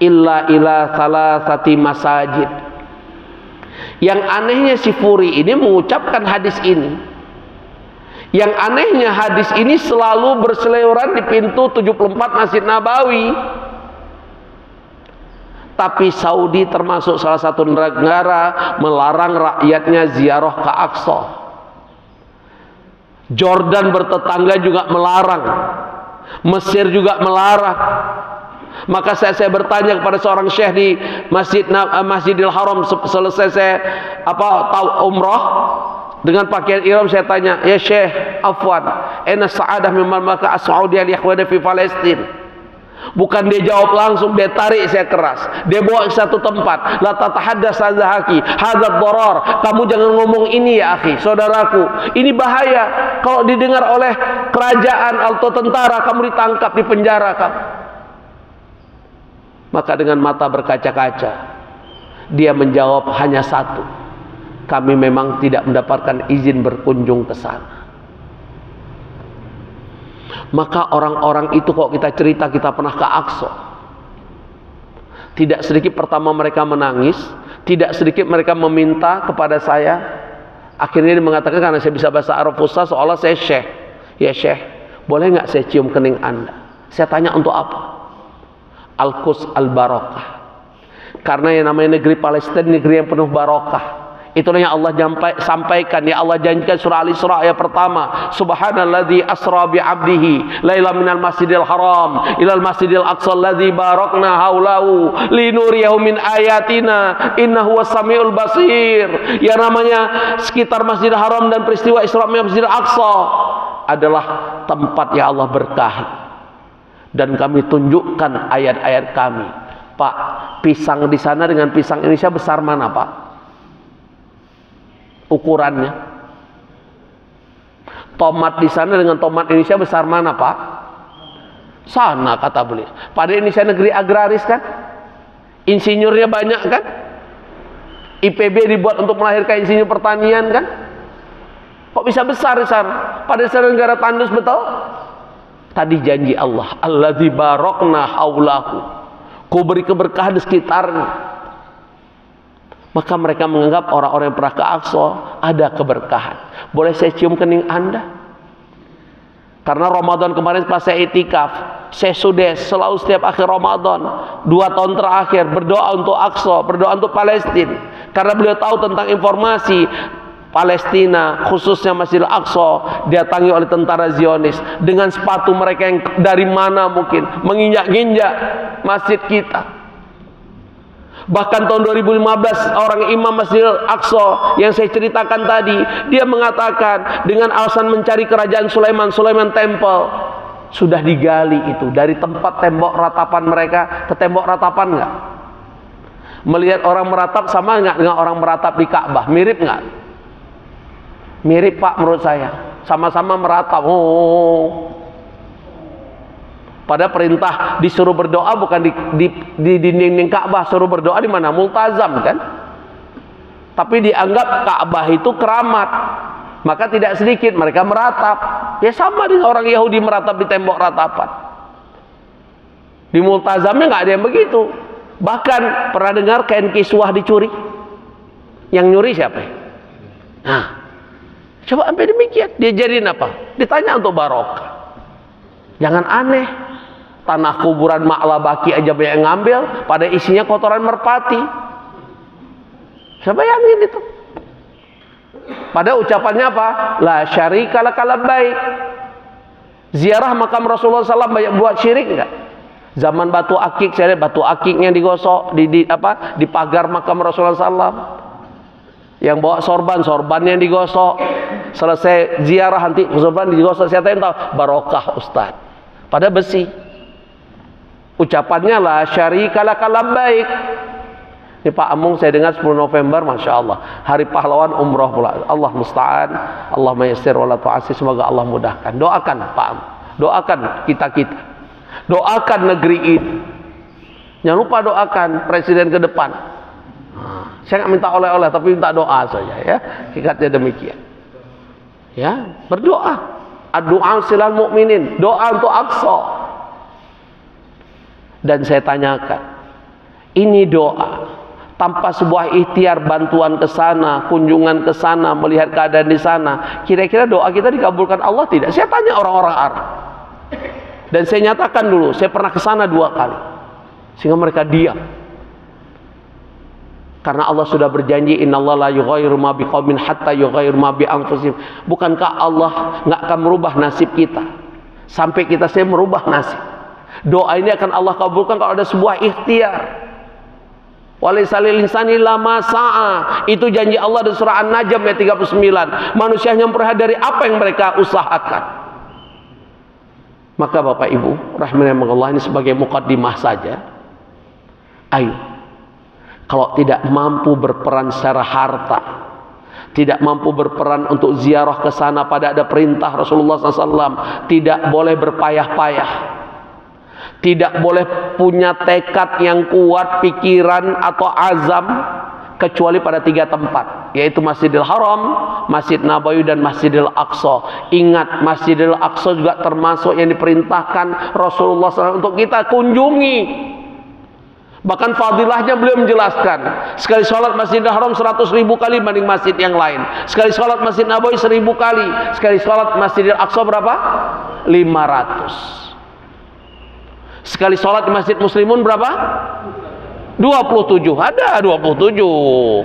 illa ila salasati masajid. Yang anehnya si Furi ini mengucapkan hadis ini. Yang anehnya hadis ini selalu berseliweran di pintu 74 Masjid Nabawi. Tapi Saudi termasuk salah satu negara melarang rakyatnya ziarah ke Aqsa. Jordan bertetangga juga melarang. Mesir juga melarang. Maka saya bertanya kepada seorang syekh di Masjidil Haram selesai saya umrah dengan pakaian ihram, saya tanya, ya syekh, afwan, aina sa'adah mimman maka as-Saudiyah li-ikhwana fi Palestin. Bukan dia jawab langsung, dia tarik saya keras, dia bawa ke satu tempat. La tatahaddas hadzaki hadzal darar, kamu jangan ngomong ini ya akhi, saudaraku, ini bahaya. Kalau didengar oleh kerajaan atau tentara, kamu ditangkap, dipenjara kamu. Maka dengan mata berkaca-kaca dia menjawab hanya satu, kami memang tidak mendapatkan izin berkunjung ke sana. Maka orang-orang itu kok kita cerita kita pernah ke Aqsa, tidak sedikit pertama mereka menangis, Tidak sedikit mereka meminta kepada saya. Akhirnya dia mengatakan, karena saya bisa bahasa Arab fusha, seolah saya syekh. Ya syekh, boleh nggak saya cium kening Anda? Saya tanya, untuk apa? Al-Quds al-Barakah. Karena yang namanya negeri Palestina, negeri yang penuh barakah. Itulah yang Allah sampaikan, ya Allah janjikan surah Al-Isra ayat pertama. Subhanalladzi asra bi 'abdihi laila minal masjidil haram ilal masjidil aqsa alladzi barakna haulahu linuriyahu min ayatina innahu was-samiul basir. Yang namanya sekitar Masjidil Haram dan peristiwa Isra Mi'raj Masjidil Aqsa adalah tempat yang Allah berkahi. Dan kami tunjukkan ayat-ayat kami. Pak, pisang di sana dengan pisang Indonesia besar mana, Pak? Ukurannya. Tomat di sana dengan tomat Indonesia besar mana, Pak? Sana, kata beliau. Pada Indonesia negeri agraris kan? Insinyurnya banyak kan? IPB dibuat untuk melahirkan insinyur pertanian kan? Kok bisa besar-besar? Pada negara tandus, betul? Tadi janji Allah, alladzi barakna haulahu. Ku beri keberkahan di sekitarnya. Maka mereka menganggap orang-orang yang pernah ke Aqsa ada keberkahan. Boleh saya cium kening Anda? Karena Ramadan kemarin pas saya itikaf, saya sudah selalu setiap akhir Ramadan 2 tahun terakhir berdoa untuk Aqsa, berdoa untuk Palestina. Karena beliau tahu tentang informasi Palestina, khususnya Masjidil Aqsa didatangi oleh tentara Zionis dengan sepatu mereka yang dari mana mungkin menginjak-injak masjid kita. Bahkan tahun 2015 orang imam Masjidil Aqsa yang saya ceritakan tadi, dia mengatakan dengan alasan mencari kerajaan Sulaiman Temple, sudah digali itu dari tempat tembok ratapan mereka ke tembok ratapan enggak? Melihat orang meratap sama enggak dengan orang meratap di Ka'bah? Mirip enggak? Mirip, Pak, menurut saya. Sama-sama meratap. Pada perintah disuruh berdoa bukan di dinding Ka'bah, suruh berdoa di mana? Multazam kan? Tapi dianggap Ka'bah itu keramat. Maka tidak sedikit mereka meratap. Ya sama dengan orang Yahudi meratap di tembok ratapan. Di Multazamnya nggak ada yang begitu. Bahkan pernah dengar kain kiswah dicuri? Yang nyuri siapa? Nah, coba sampai demikian. Dia jadiin apa? Ditanya untuk barokah. Jangan aneh. Tanah kuburan Ma'labaki aja banyak yang ngambil, pada isinya kotoran merpati. Saya bayangin itu. Pada ucapannya apa? La syarika laka labbaik. Ziarah makam Rasulullah SAW banyak buat syirik enggak? Zaman batu akik, saya lihat batu akiknya digosok di pagar makam Rasulullah SAW. Yang bawa sorbannya digosok. Selesai ziarah nanti sorban digosok. Saya tahu barokah Ustaz. Pada besi. Ucapannya la syarika laka labbaik. Ini Pak Amung saya dengar 10 November, Masya Allah, hari pahlawan umroh pula. Allah musta'an, Allah mayassir wala tu'assir. Semoga Allah mudahkan. Doakan Pak Amung, doakan kita doakan negeri ini. Jangan lupa doakan presiden ke depan. Saya nggak minta oleh-oleh, tapi minta doa saja ya. Hakikatnya demikian. Ya, berdoa. Ad-du'a silal mu'minin, doa untuk Aqsa. Dan saya tanyakan, ini doa tanpa sebuah ikhtiar bantuan ke sana, kunjungan ke sana, melihat keadaan di sana, kira-kira doa kita dikabulkan Allah tidak? Saya tanya orang-orang Arab. Dan saya nyatakan dulu, saya pernah ke sana 2 kali. Sehingga mereka diam. Karena Allah sudah berjanji, innallaha la yughayyiru ma biqaumin hatta yughayyiru ma bi anfusihim. Bukankah Allah nggak akan merubah nasib kita sampai kita merubah nasib? Doa ini akan Allah kabulkan kalau ada sebuah ikhtiar. Walaysa lil insani illa ma sa'a. Itu janji Allah di surah An-Najm ayat 39. Manusia hanya memperoleh dari apa yang mereka usahakan. Maka Bapak Ibu, rahimakumullah, ini sebagai mukaddimah saja. Ayo, kalau tidak mampu berperan secara harta, tidak mampu berperan untuk ziarah ke sana pada ada perintah Rasulullah SAW, tidak boleh berpayah-payah. Tidak boleh punya tekad yang kuat, pikiran atau azam, kecuali pada 3 tempat, yaitu Masjidil Haram, Masjid Nabawi, dan Masjidil Aqsa. Ingat, Masjidil Aqsa juga termasuk yang diperintahkan Rasulullah SAW untuk kita kunjungi. Bahkan fadilahnya beliau menjelaskan, sekali sholat Masjidil Haram 100.000 kali banding masjid yang lain. Sekali sholat Masjid Nabawi 1.000 kali. Sekali sholat Masjidil Aqsa berapa? 500. Sekali sholat di Masjid Muslimun berapa? 27. Ada 27.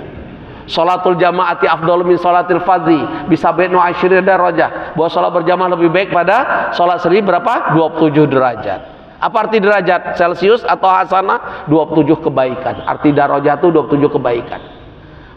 Sholatul jamaati afdhalu min sholatil fardhi bisa benu asyri darajah. Bahwa sholat berjamaah lebih baik pada sholat sendiri berapa? 27 derajat. Apa arti derajat? Celcius atau hasanah? 27 kebaikan. Arti darajah itu 27 kebaikan.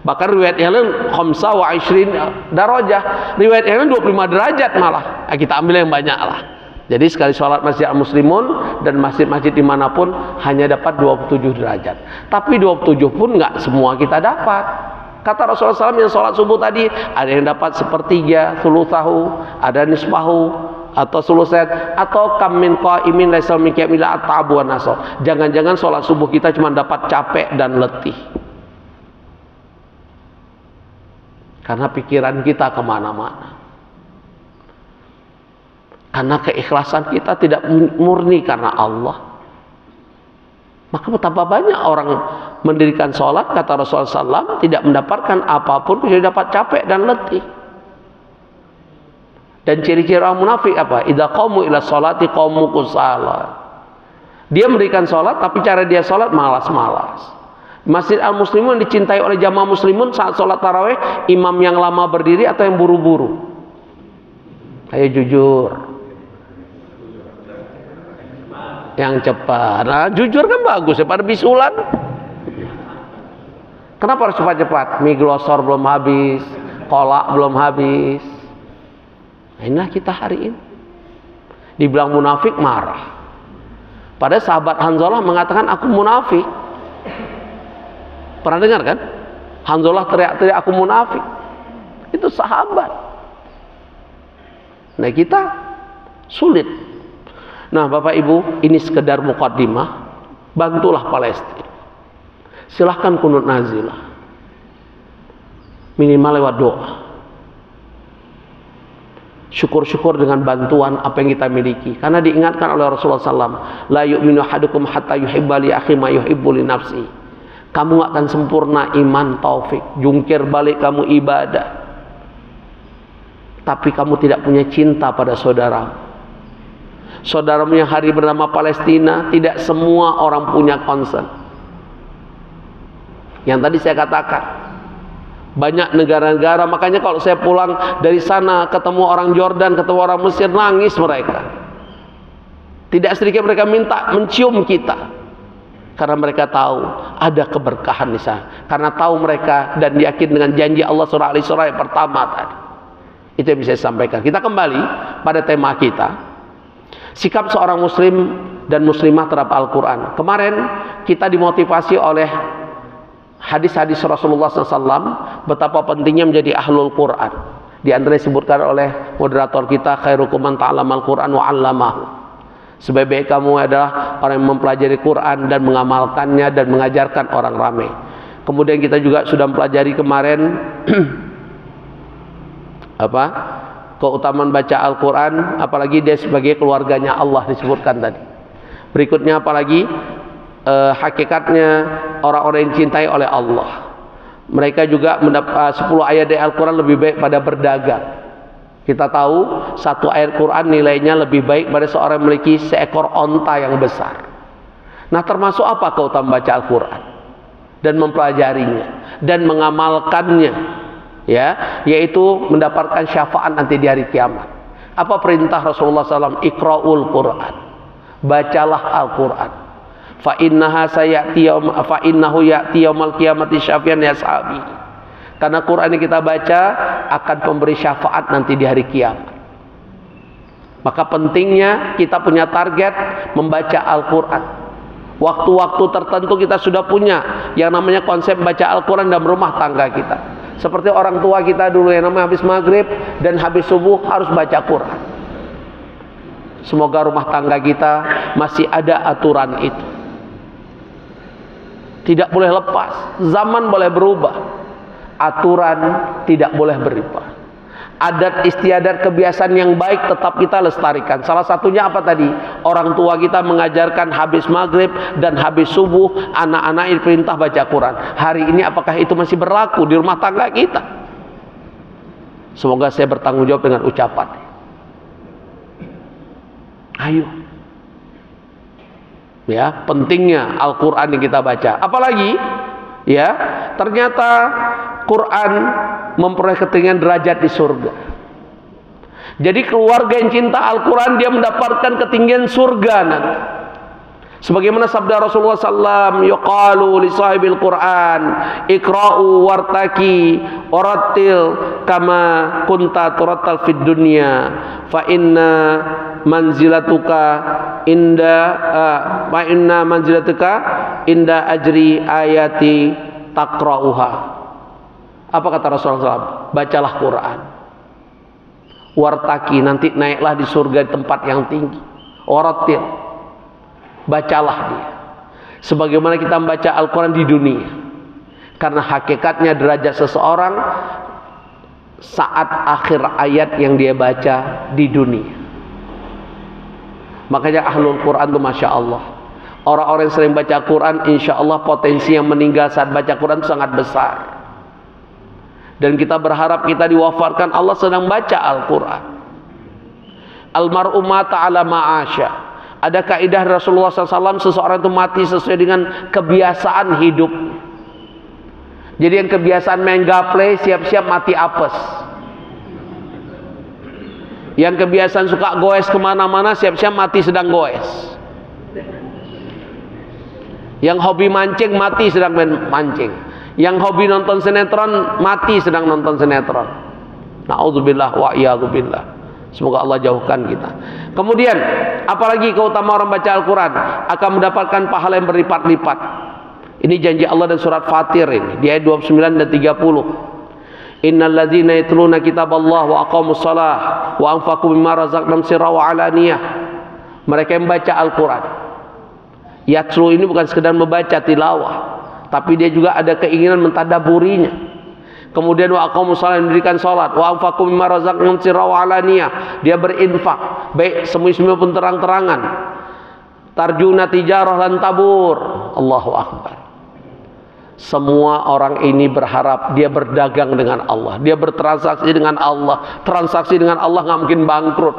Bahkan riwayat yang lain khamsa wa asyrin darajah. Riwayat yang lain 25 derajat malah. Nah, kita ambil yang banyak lah. Jadi sekali sholat Masjid Muslimun dan masjid-masjid dimanapun hanya dapat 27 derajat. Tapi 27 pun nggak semua kita dapat. Kata Rasulullah SAW yang sholat subuh tadi, ada yang dapat sepertiga, thulutsahu, ada nisfahu, atau suluset, atau kam min qaimin laisa min qiyamil at-ta'ab wa nasab. Jangan-jangan sholat subuh kita cuma dapat capek dan letih. Karena pikiran kita kemana-mana. Karena keikhlasan kita tidak murni karena Allah. Maka betapa banyak orang mendirikan sholat, kata Rasulullah SAW, tidak mendapatkan apapun, kecuali dapat capek dan letih. Dan ciri-ciri orang munafik apa? Idza qamu ila sholati qamu kusala. Dia mendirikan sholat, tapi cara dia sholat malas-malas. Masjid Al-Muslimun dicintai oleh jamaah muslimun saat sholat tarawih, imam yang lama berdiri atau yang buru-buru? Ayo jujur. Yang cepat. Nah, jujur kan bagus ya, pada bisulan. Kenapa harus cepat-cepat? Mie glosor belum habis, kolak belum habis. Nah, inilah kita hari ini. Dibilang munafik, marah. Padahal sahabat Hanzalah mengatakan aku munafik. Pernah dengar kan? Hanzalah teriak-teriak aku munafik. Itu sahabat. Nah, kita sulit. Nah, Bapak Ibu, ini sekedar muqaddimah. Bantulah Palestina. Silahkan kunut nazilah. Minimal lewat doa. Syukur-syukur dengan bantuan apa yang kita miliki. Karena diingatkan oleh Rasulullah SAW, la yu'minu ahadukum hatta yuhibba li akhi ma yuhibbu li nafsi. Kamu gak akan sempurna iman, taufik, jungkir balik kamu ibadah, tapi kamu tidak punya cinta pada saudara. Saudaramu yang hari bernama Palestina, tidak semua orang punya concern. Yang tadi saya katakan, banyak negara-negara, makanya kalau saya pulang dari sana ketemu orang Jordan, ketemu orang Mesir, nangis mereka. Tidak sedikit mereka minta mencium kita, karena mereka tahu ada keberkahan di sana. Karena tahu mereka dan yakin dengan janji Allah surah Al-Isra yang pertama tadi. Itu yang bisa saya sampaikan. Kita kembali pada tema kita, sikap seorang muslim dan muslimah terhadap Al-Quran. Kemarin kita dimotivasi oleh hadis-hadis Rasulullah SAW betapa pentingnya menjadi ahlul Quran. Di antara disebutkan oleh moderator kita, khairukum man ta'allamal Quran wa 'allamahu. Sebaik-baik kamu adalah orang yang mempelajari Quran dan mengamalkannya dan mengajarkan orang ramai. Kemudian kita juga sudah mempelajari kemarin keutamaan baca Al-Quran, apalagi dia sebagai keluarganya Allah disebutkan tadi. Berikutnya apalagi hakikatnya orang-orang yang dicintai oleh Allah. Mereka juga mendapat 10 ayat dari Al-Quran lebih baik pada berdagang. Kita tahu satu ayat Quran nilainya lebih baik pada seorang yang memiliki seekor onta yang besar. Nah, termasuk apa keutamaan baca Al-Quran dan mempelajarinya dan mengamalkannya, ya, yaitu mendapatkan syafaat nanti di hari kiamat. Apa perintah Rasulullah SAW? Iqra'ul Quran, bacalah Al-Quran. Fa innahu ya'ti yaumal qiyamati syafi'an yashabi. Karena Quran yang kita baca akan memberi syafaat nanti di hari kiamat. Maka pentingnya kita punya target membaca Al-Quran. Waktu-waktu tertentu kita sudah punya yang namanya konsep baca Al-Quran dalam rumah tangga kita. Seperti orang tua kita dulu yang namanya habis maghrib dan habis subuh harus baca Quran. Semoga rumah tangga kita masih ada aturan itu. Tidak boleh lepas. Zaman boleh berubah, aturan tidak boleh berubah. Adat istiadat kebiasaan yang baik tetap kita lestarikan. Salah satunya apa tadi? Orang tua kita mengajarkan habis maghrib dan habis subuh anak-anak diperintah baca Quran. Hari ini apakah itu masih berlaku di rumah tangga kita? Semoga saya bertanggung jawab dengan ucapan. Ayo. Ya, pentingnya Al-Quran yang kita baca. Apalagi ya, ternyata Quran memperoleh ketinggian derajat di surga. Jadi keluarga yang cinta Al-Quran dia mendapatkan ketinggian surga nanti. Sebagaimana sabda Rasulullah SAW, yuqalu li sahibil Quran, ikra'u wartaki warattil kama kunta turattal fid dunya, fa inna manzilatuka inda ajri ayati taqra'uha. Apa kata Rasulullah SAW? Bacalah Quran. Wartaki, nanti naiklah di surga di tempat yang tinggi. Warattil, bacalah dia. Sebagaimana kita membaca Al-Quran di dunia. Karena hakikatnya derajat seseorang saat akhir ayat yang dia baca di dunia. Makanya ahlul Quran itu Masya Allah, orang-orang yang sering baca Quran, insya Allah potensi yang meninggal saat baca Quran itu sangat besar. Dan kita berharap kita diwafatkan Allah sedang baca Al-Quran. Almar'u mata ala ma'asya. Ada kaidah Rasulullah SAW, seseorang itu mati sesuai dengan kebiasaan hidup. Jadi yang kebiasaan main gaple, siap-siap mati apes. Yang kebiasaan suka goes kemana-mana, siap-siap mati sedang goes. Yang hobi mancing, mati sedang mancing. Yang hobi nonton sinetron, mati sedang nonton sinetron. Na'udzubillah wa iyadzubillah. Semoga Allah jauhkan kita. Kemudian, apalagi keutamaan orang baca Al-Quran akan mendapatkan pahala yang berlipat-lipat. Ini janji Allah dan surat Fatir ini, di ayat 29 dan 30. Innal ladzina yatluna kitaballah wa aqamus shalah wa anfaqu mimma razaqnahum sirra wa alaniyah. Mereka yang baca Al-Quran. Yatlu ini bukan sekedar membaca tilawah, tapi dia juga ada keinginan mentadaburinya. Kemudian wa aqamus shalah, mendirikan salat, wa anfaqu mimma razaqnahum sirra wa alaniyah. Dia berinfak, baik sembunyi-sembunyi pun terang-terangan. Tarjuna tijarah lan tabur. Allahu akbar. Semua orang ini berharap dia berdagang dengan Allah, dia bertransaksi dengan Allah. Transaksi dengan Allah nggak mungkin bangkrut.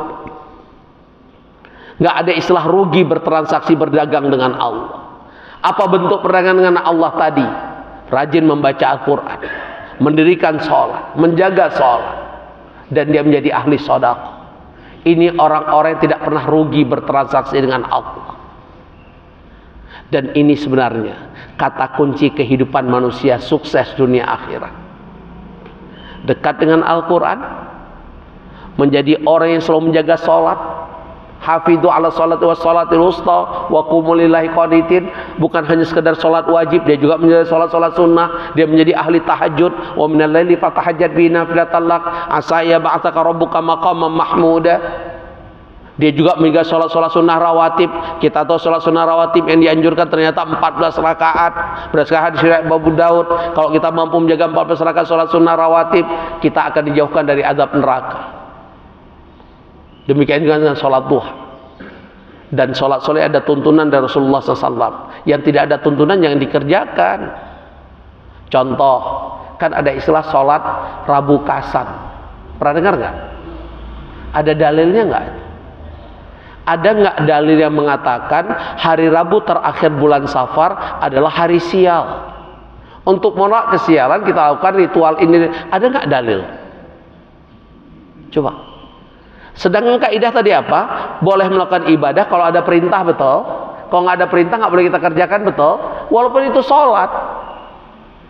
Nggak ada istilah rugi bertransaksi berdagang dengan Allah. Apa bentuk perdagangan dengan Allah tadi? Rajin membaca Al-Quran, mendirikan sholat, menjaga sholat, dan dia menjadi ahli sedekah. Ini orang-orang yang tidak pernah rugi bertransaksi dengan Allah. Dan ini sebenarnya kata kunci kehidupan manusia sukses dunia akhirat. Dekat dengan Al-Quran, menjadi orang yang selalu menjaga sholat. Hafidhu ala sholati wa sholatil wusta wa qumu lillahi qanitin. Bukan hanya sekedar sholat wajib, dia juga menjadi sholat sunnah. Dia menjadi ahli tahajud. Wa minal laili fatahajjad bihi nafilatan lak asa yab'atsaka rabbuka maqaman mahmuda. Dia juga menjaga sholat sunnah rawatib. Kita tahu sholat sunnah rawatib yang dianjurkan ternyata 14 rakaat. Berdasarkan hadis riwayat Abu Daud, kalau kita mampu menjaga 14 rakaat sholat sunnah rawatib, kita akan dijauhkan dari azab neraka. Demikian juga dengan sholat duha. Dan sholat ada tuntunan dari Rasulullah SAW. Yang tidak ada tuntunan jangan dikerjakan. Contoh, kan ada istilah sholat Rabu Kasan. Pernah dengar nggak? Ada dalilnya nggak? Ada nggak dalil yang mengatakan hari Rabu terakhir bulan Safar adalah hari sial? Untuk menolak kesialan kita lakukan ritual ini. Ada nggak dalil? Coba. Sedangkan kaidah tadi apa? Boleh melakukan ibadah kalau ada perintah, betul. Kalau nggak ada perintah nggak boleh kita kerjakan, betul. Walaupun itu sholat.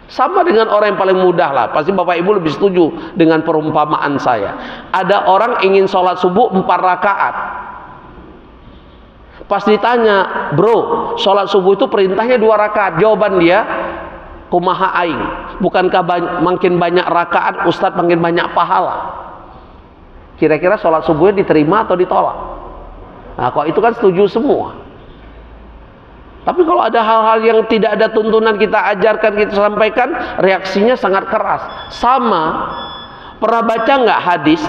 Sama dengan orang yang paling mudah lah. Pasti Bapak Ibu lebih setuju dengan perumpamaan saya. Ada orang ingin sholat subuh 4 rakaat. Pas ditanya, bro, sholat subuh itu perintahnya 2 rakaat. Jawaban dia, kumaha aing. Bukankah makin banyak rakaat, Ustadz makin banyak pahala? Kira-kira sholat subuhnya diterima atau ditolak? Nah, kalau itu kan setuju semua. Tapi kalau ada hal-hal yang tidak ada tuntunan kita ajarkan, kita sampaikan, reaksinya sangat keras. Sama Pernah baca nggak hadis?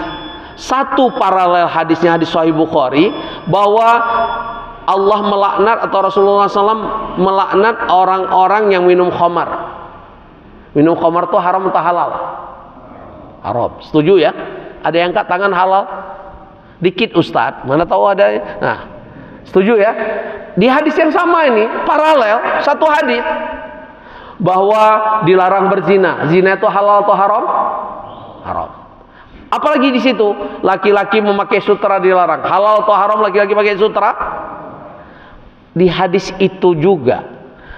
Satu paralel hadisnya, hadis Sahih Bukhari, bahwa Allah melaknat atau Rasulullah SAW melaknat orang-orang yang minum khamar. Minum khamar itu haram atau halal? Haram. Setuju ya? Ada yang angkat tangan halal? Dikit Ustadz, mana tahu ada. Nah, setuju ya? Di hadis yang sama ini, paralel, satu hadis, bahwa dilarang berzina. Zina itu halal atau haram? Haram. Apalagi di situ, laki-laki memakai sutra dilarang. Halal atau haram laki-laki pakai sutra? Di hadis itu juga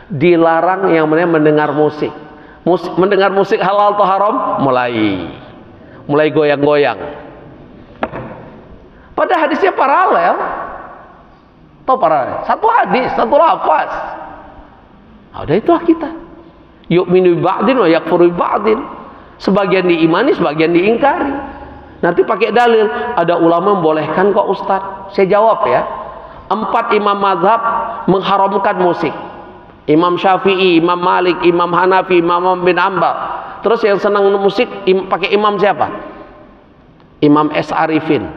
dilarang yang namanya mendengar musik. Mendengar musik halal atau haram? Mulai goyang-goyang. Pada hadisnya paralel. Tahu paralel? Satu hadis, satu lafaz. Udah itulah kita. Yu'minu bi ba'din wa yakfuru bi ba'din. Sebagian diimani, sebagian diingkari. Nanti pakai dalil, ada ulama membolehkan kok Ustaz. Saya jawab ya. 4 imam mazhab mengharamkan musik. Imam Syafi'i, Imam Malik, Imam Hanafi, Imam bin Ambal. Terus yang senang musik pakai imam siapa? Imam S. Arifin.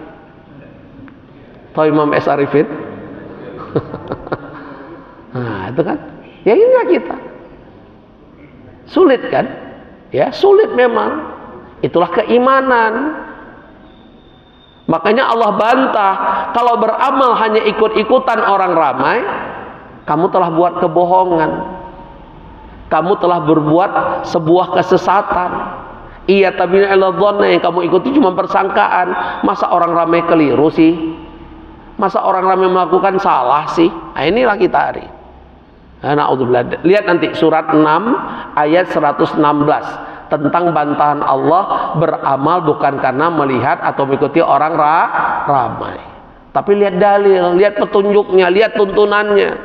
Tahu Imam S. Arifin? Nah, itu kan. Ya inilah kita. Sulit kan? Ya, sulit memang. Itulah keimanan. Makanya Allah bantah, kalau beramal hanya ikut-ikutan orang ramai, kamu telah buat kebohongan. Kamu telah berbuat sebuah kesesatan. Iya, tabi'ina ila dhanna, yang kamu ikuti cuma persangkaan. Masa orang ramai keliru sih? Masa orang ramai melakukan salah sih? Nah, inilah kita hari. Na'udzubillah. Lihat nanti surat 6 ayat 116 tentang bantahan Allah, beramal bukan karena melihat atau mengikuti orang ramai, tapi lihat dalil, lihat petunjuknya, lihat tuntunannya,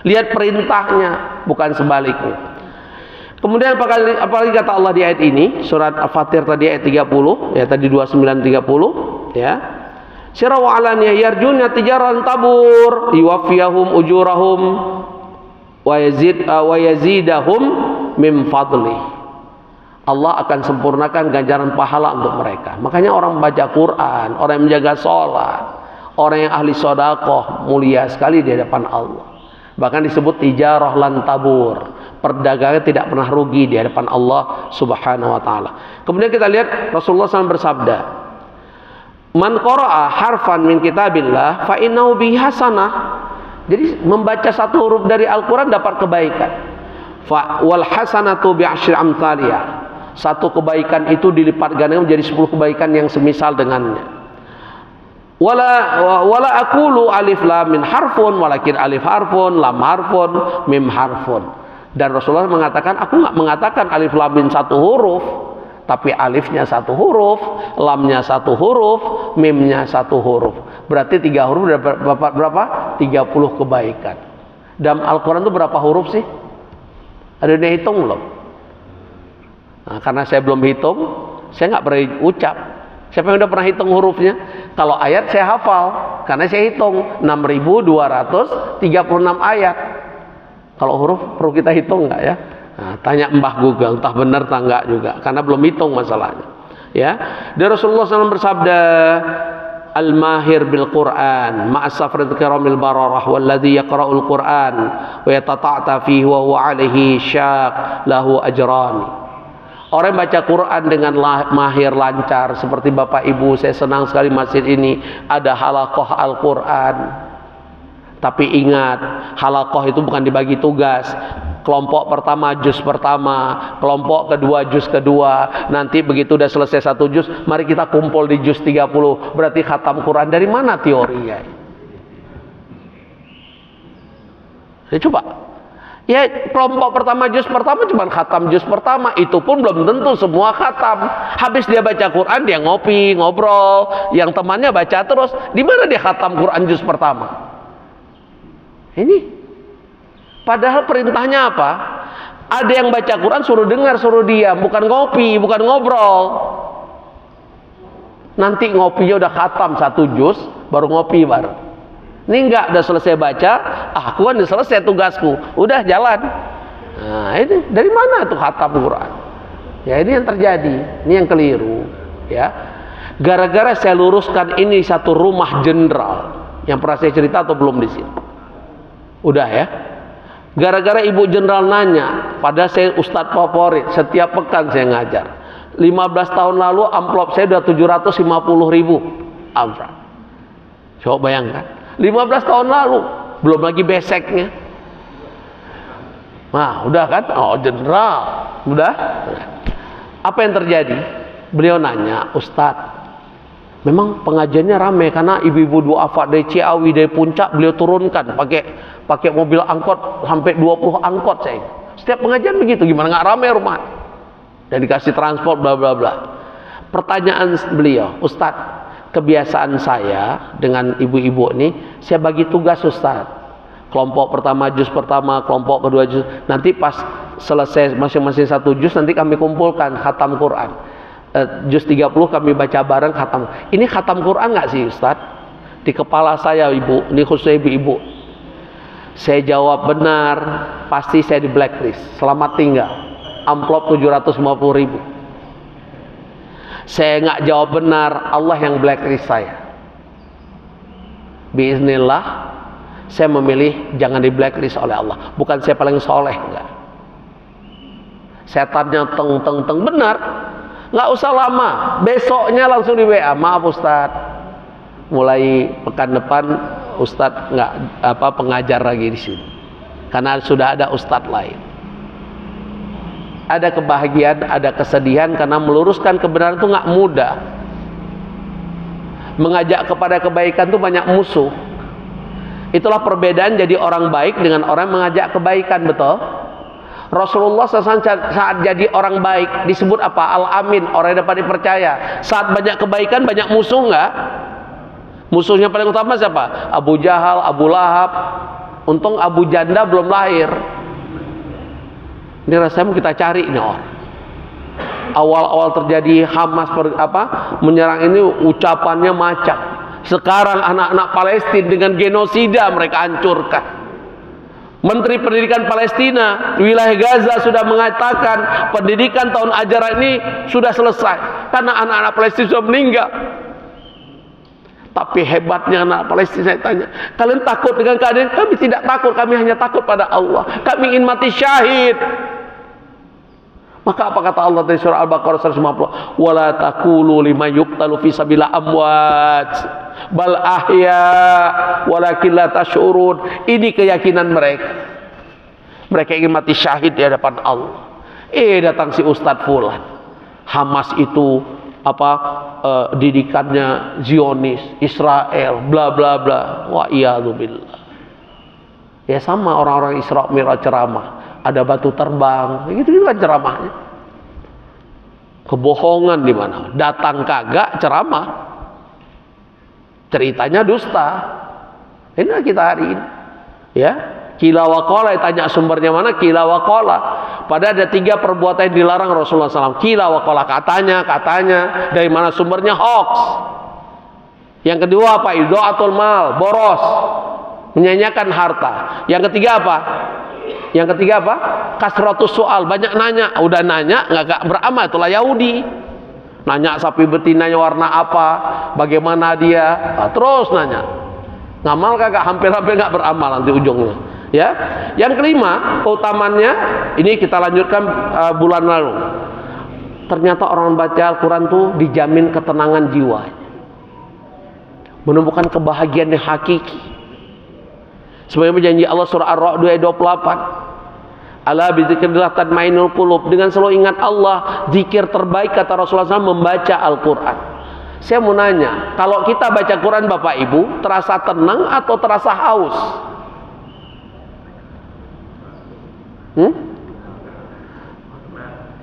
lihat perintahnya, bukan sebaliknya. Kemudian apalagi kata Allah di ayat ini, surat Al-Fatir tadi ayat 30, ya tadi 29 30, ya. Sirra wa alaniyah yarjuna tijaran tabur yuwaffiyahum ujurahum wa yazidahum min fadlih. Allah akan sempurnakan ganjaran pahala untuk mereka. Makanya orang membaca Quran, orang yang menjaga sholat, orang yang ahli sedekah mulia sekali di hadapan Allah. Bahkan disebut tijarah lan tabur, perdagangan tidak pernah rugi di hadapan Allah Subhanahu wa taala. Kemudian kita lihat Rasulullah SAW bersabda, "Man qara'a harfan min kitabillah fa innahu bihi hasanah." Jadi membaca satu huruf dari Al-Qur'an dapat kebaikan. Fa wal hasanatu bi asyri amsaliyah. Satu kebaikan itu dilipat gandakan menjadi 10 kebaikan yang semisal dengannya. Wala aqulu alif lam min harfun, walakin alif harfun, lam harfun, mim harfun. Dan Rasulullah mengatakan, aku enggak mengatakan alif lam min satu huruf, tapi alifnya satu huruf, lamnya satu huruf, mimnya satu huruf. Berarti 3 huruf berapa? 30 kebaikan. Dalam Al-Quran itu berapa huruf sih? Ada yang hitung belum? Nah, karena saya belum hitung, saya nggak pernah ucap. Siapa yang udah pernah hitung hurufnya? Kalau ayat saya hafal, karena saya hitung 6.236 ayat. Kalau huruf perlu kita hitung nggak ya? Nah, tanya Mbah Google, entah benar entah enggak juga, karena belum hitung masalahnya. Ya, dan Rasulullah SAW bersabda, al-mahir bil Quran ma'asafrid kiramil bararah walladhi yaqra'ul Quran wa yatata'ta fihi wa huwa alaihi syaq lahu ajrani. Orang yang baca Quran dengan mahir lancar, seperti Bapak Ibu, saya senang sekali masjid ini ada halaqah Al-Quran. Tapi ingat, halaqah itu bukan dibagi tugas. Kelompok pertama juz pertama, kelompok kedua juz kedua. Nanti begitu udah selesai 1 juz, mari kita kumpul di juz 30. Berarti khatam Quran. Dari mana teorinya? Ya coba. Ya kelompok pertama juz pertama cuma khatam juz pertama, itu pun belum tentu semua khatam. Habis dia baca Quran dia ngopi, ngobrol, yang temannya baca terus. Di mana dia khatam Quran juz pertama? Ini padahal perintahnya apa? Ada yang baca Quran suruh dengar, suruh diam, bukan ngopi, bukan ngobrol. Nanti ngopinya udah khatam 1 juz baru ngopi baru. Ini enggak, udah selesai baca, aku kan udah selesai tugasku, udah jalan. Nah ini dari mana tuh khatam Quran? Ya ini yang terjadi, ini yang keliru. ya. Gara-gara saya luruskan ini satu rumah jenderal, yang pernah saya cerita atau belum di sini? Udah ya. Gara-gara ibu jenderal nanya, padahal saya ustadz favorit, setiap pekan saya ngajar. 15 tahun lalu amplop saya udah 750.000 amplop. Coba bayangkan, 15 tahun lalu, belum lagi beseknya. Nah, udah kan? Oh, jenderal. Udah. Apa yang terjadi? Beliau nanya, Ustadz, memang pengajiannya ramai karena ibu-ibu duafa dari Ciawi, dari Puncak beliau turunkan pakai mobil angkot sampai 20 angkot saya. Setiap pengajian begitu, gimana nggak ramai rumah? Dan dikasih transport bla bla bla. Pertanyaan beliau, Ustadz, kebiasaan saya dengan ibu-ibu ini, saya bagi tugas Ustadz. Kelompok pertama juz pertama, kelompok kedua juz. Nanti pas selesai masing-masing satu juz, nanti kami kumpulkan khatam Quran. Juz 30 kami baca bareng khatam. Ini khatam Quran nggak sih Ustaz? Di kepala saya ibu, ini khususnya ibu-ibu. Saya jawab benar, pasti saya di blacklist. Selamat tinggal. Amplop 750.000. Saya nggak jawab benar, Allah yang blacklist saya. Biiznillah, saya memilih jangan di blacklist oleh Allah. Bukan saya paling soleh, enggak. Setannya teng benar. Nggak usah lama, besoknya langsung di WA, maaf Ustadz, mulai pekan depan Ustadz nggak pengajar lagi di sini, karena sudah ada Ustadz lain. Ada kebahagiaan, ada kesedihan karena meluruskan kebenaran itu nggak mudah. Mengajak kepada kebaikan itu banyak musuh. Itulah perbedaan jadi orang baik dengan orang mengajak kebaikan, betul? Rasulullah SAW saat jadi orang baik disebut apa? Al-Amin, orang yang dapat dipercaya. Saat banyak kebaikan banyak musuh nggak? Musuhnya paling utama siapa? Abu Jahal, Abu Lahab. Untung Abu Janda belum lahir. Ini rasanya kita cari ini orang. Awal-awal terjadi Hamas menyerang ini ucapannya macam. Sekarang anak-anak Palestina dengan genosida mereka hancurkan. Menteri Pendidikan Palestina di wilayah Gaza sudah mengatakan pendidikan tahun ajaran ini sudah selesai karena anak-anak Palestina sudah meninggal. Tapi hebatnya anak Palestina, saya tanya, kalian takut dengan keadaan? Kami tidak takut, kami hanya takut pada Allah. Kami ingin mati syahid. Maka apa kata Allah dari surah Al-Baqarah 150? Wala taqulu liman yuqtalu fi sabilillah amwat bal ahya walakin la tash'urun. Ini keyakinan mereka. Mereka ingin mati syahid di hadapan Allah. Datang si Ustadz fulan. Hamas itu didikannya Zionis, Israel, bla bla bla. Wa iyadzubillah. Ya sama orang-orang Isra Mi'raj ceramah. Ada batu terbang, gitu kan ceramahnya. Kebohongan di mana? Datang kagak ceramah. Ceritanya dusta. Inilah kita hari ini. Ya, kila wa qala, tanya sumbernya mana? Kila wa qala. Padahal ada 3 perbuatan yang dilarang Rasulullah SAW. Kila wa qala, katanya. Dari mana sumbernya? Hoax. Yang kedua apa? Idha'atul mal, boros. Menyanyiakan harta. Yang ketiga apa? Kasratus soal, banyak nanya. Udah nanya nggak beramal, itulah Yahudi. Nanya sapi betinanya warna apa, bagaimana dia, terus nanya. Ngamal kagak, hampir-hampir nggak beramal nanti ujungnya. Ya, yang kelima utamanya ini kita lanjutkan bulan lalu. Ternyata orang baca Al-Quran tuh dijamin ketenangan jiwa, menemukan kebahagiaan yang hakiki. Sebagaimana janji Allah surah Ar-Ra'd 28. Ala bizikrillah tatmainul qulub. Dengan selalu ingat Allah, zikir terbaik kata Rasulullah SAW membaca Al-Quran. Saya mau nanya, kalau kita baca Quran Bapak Ibu, terasa tenang atau terasa haus?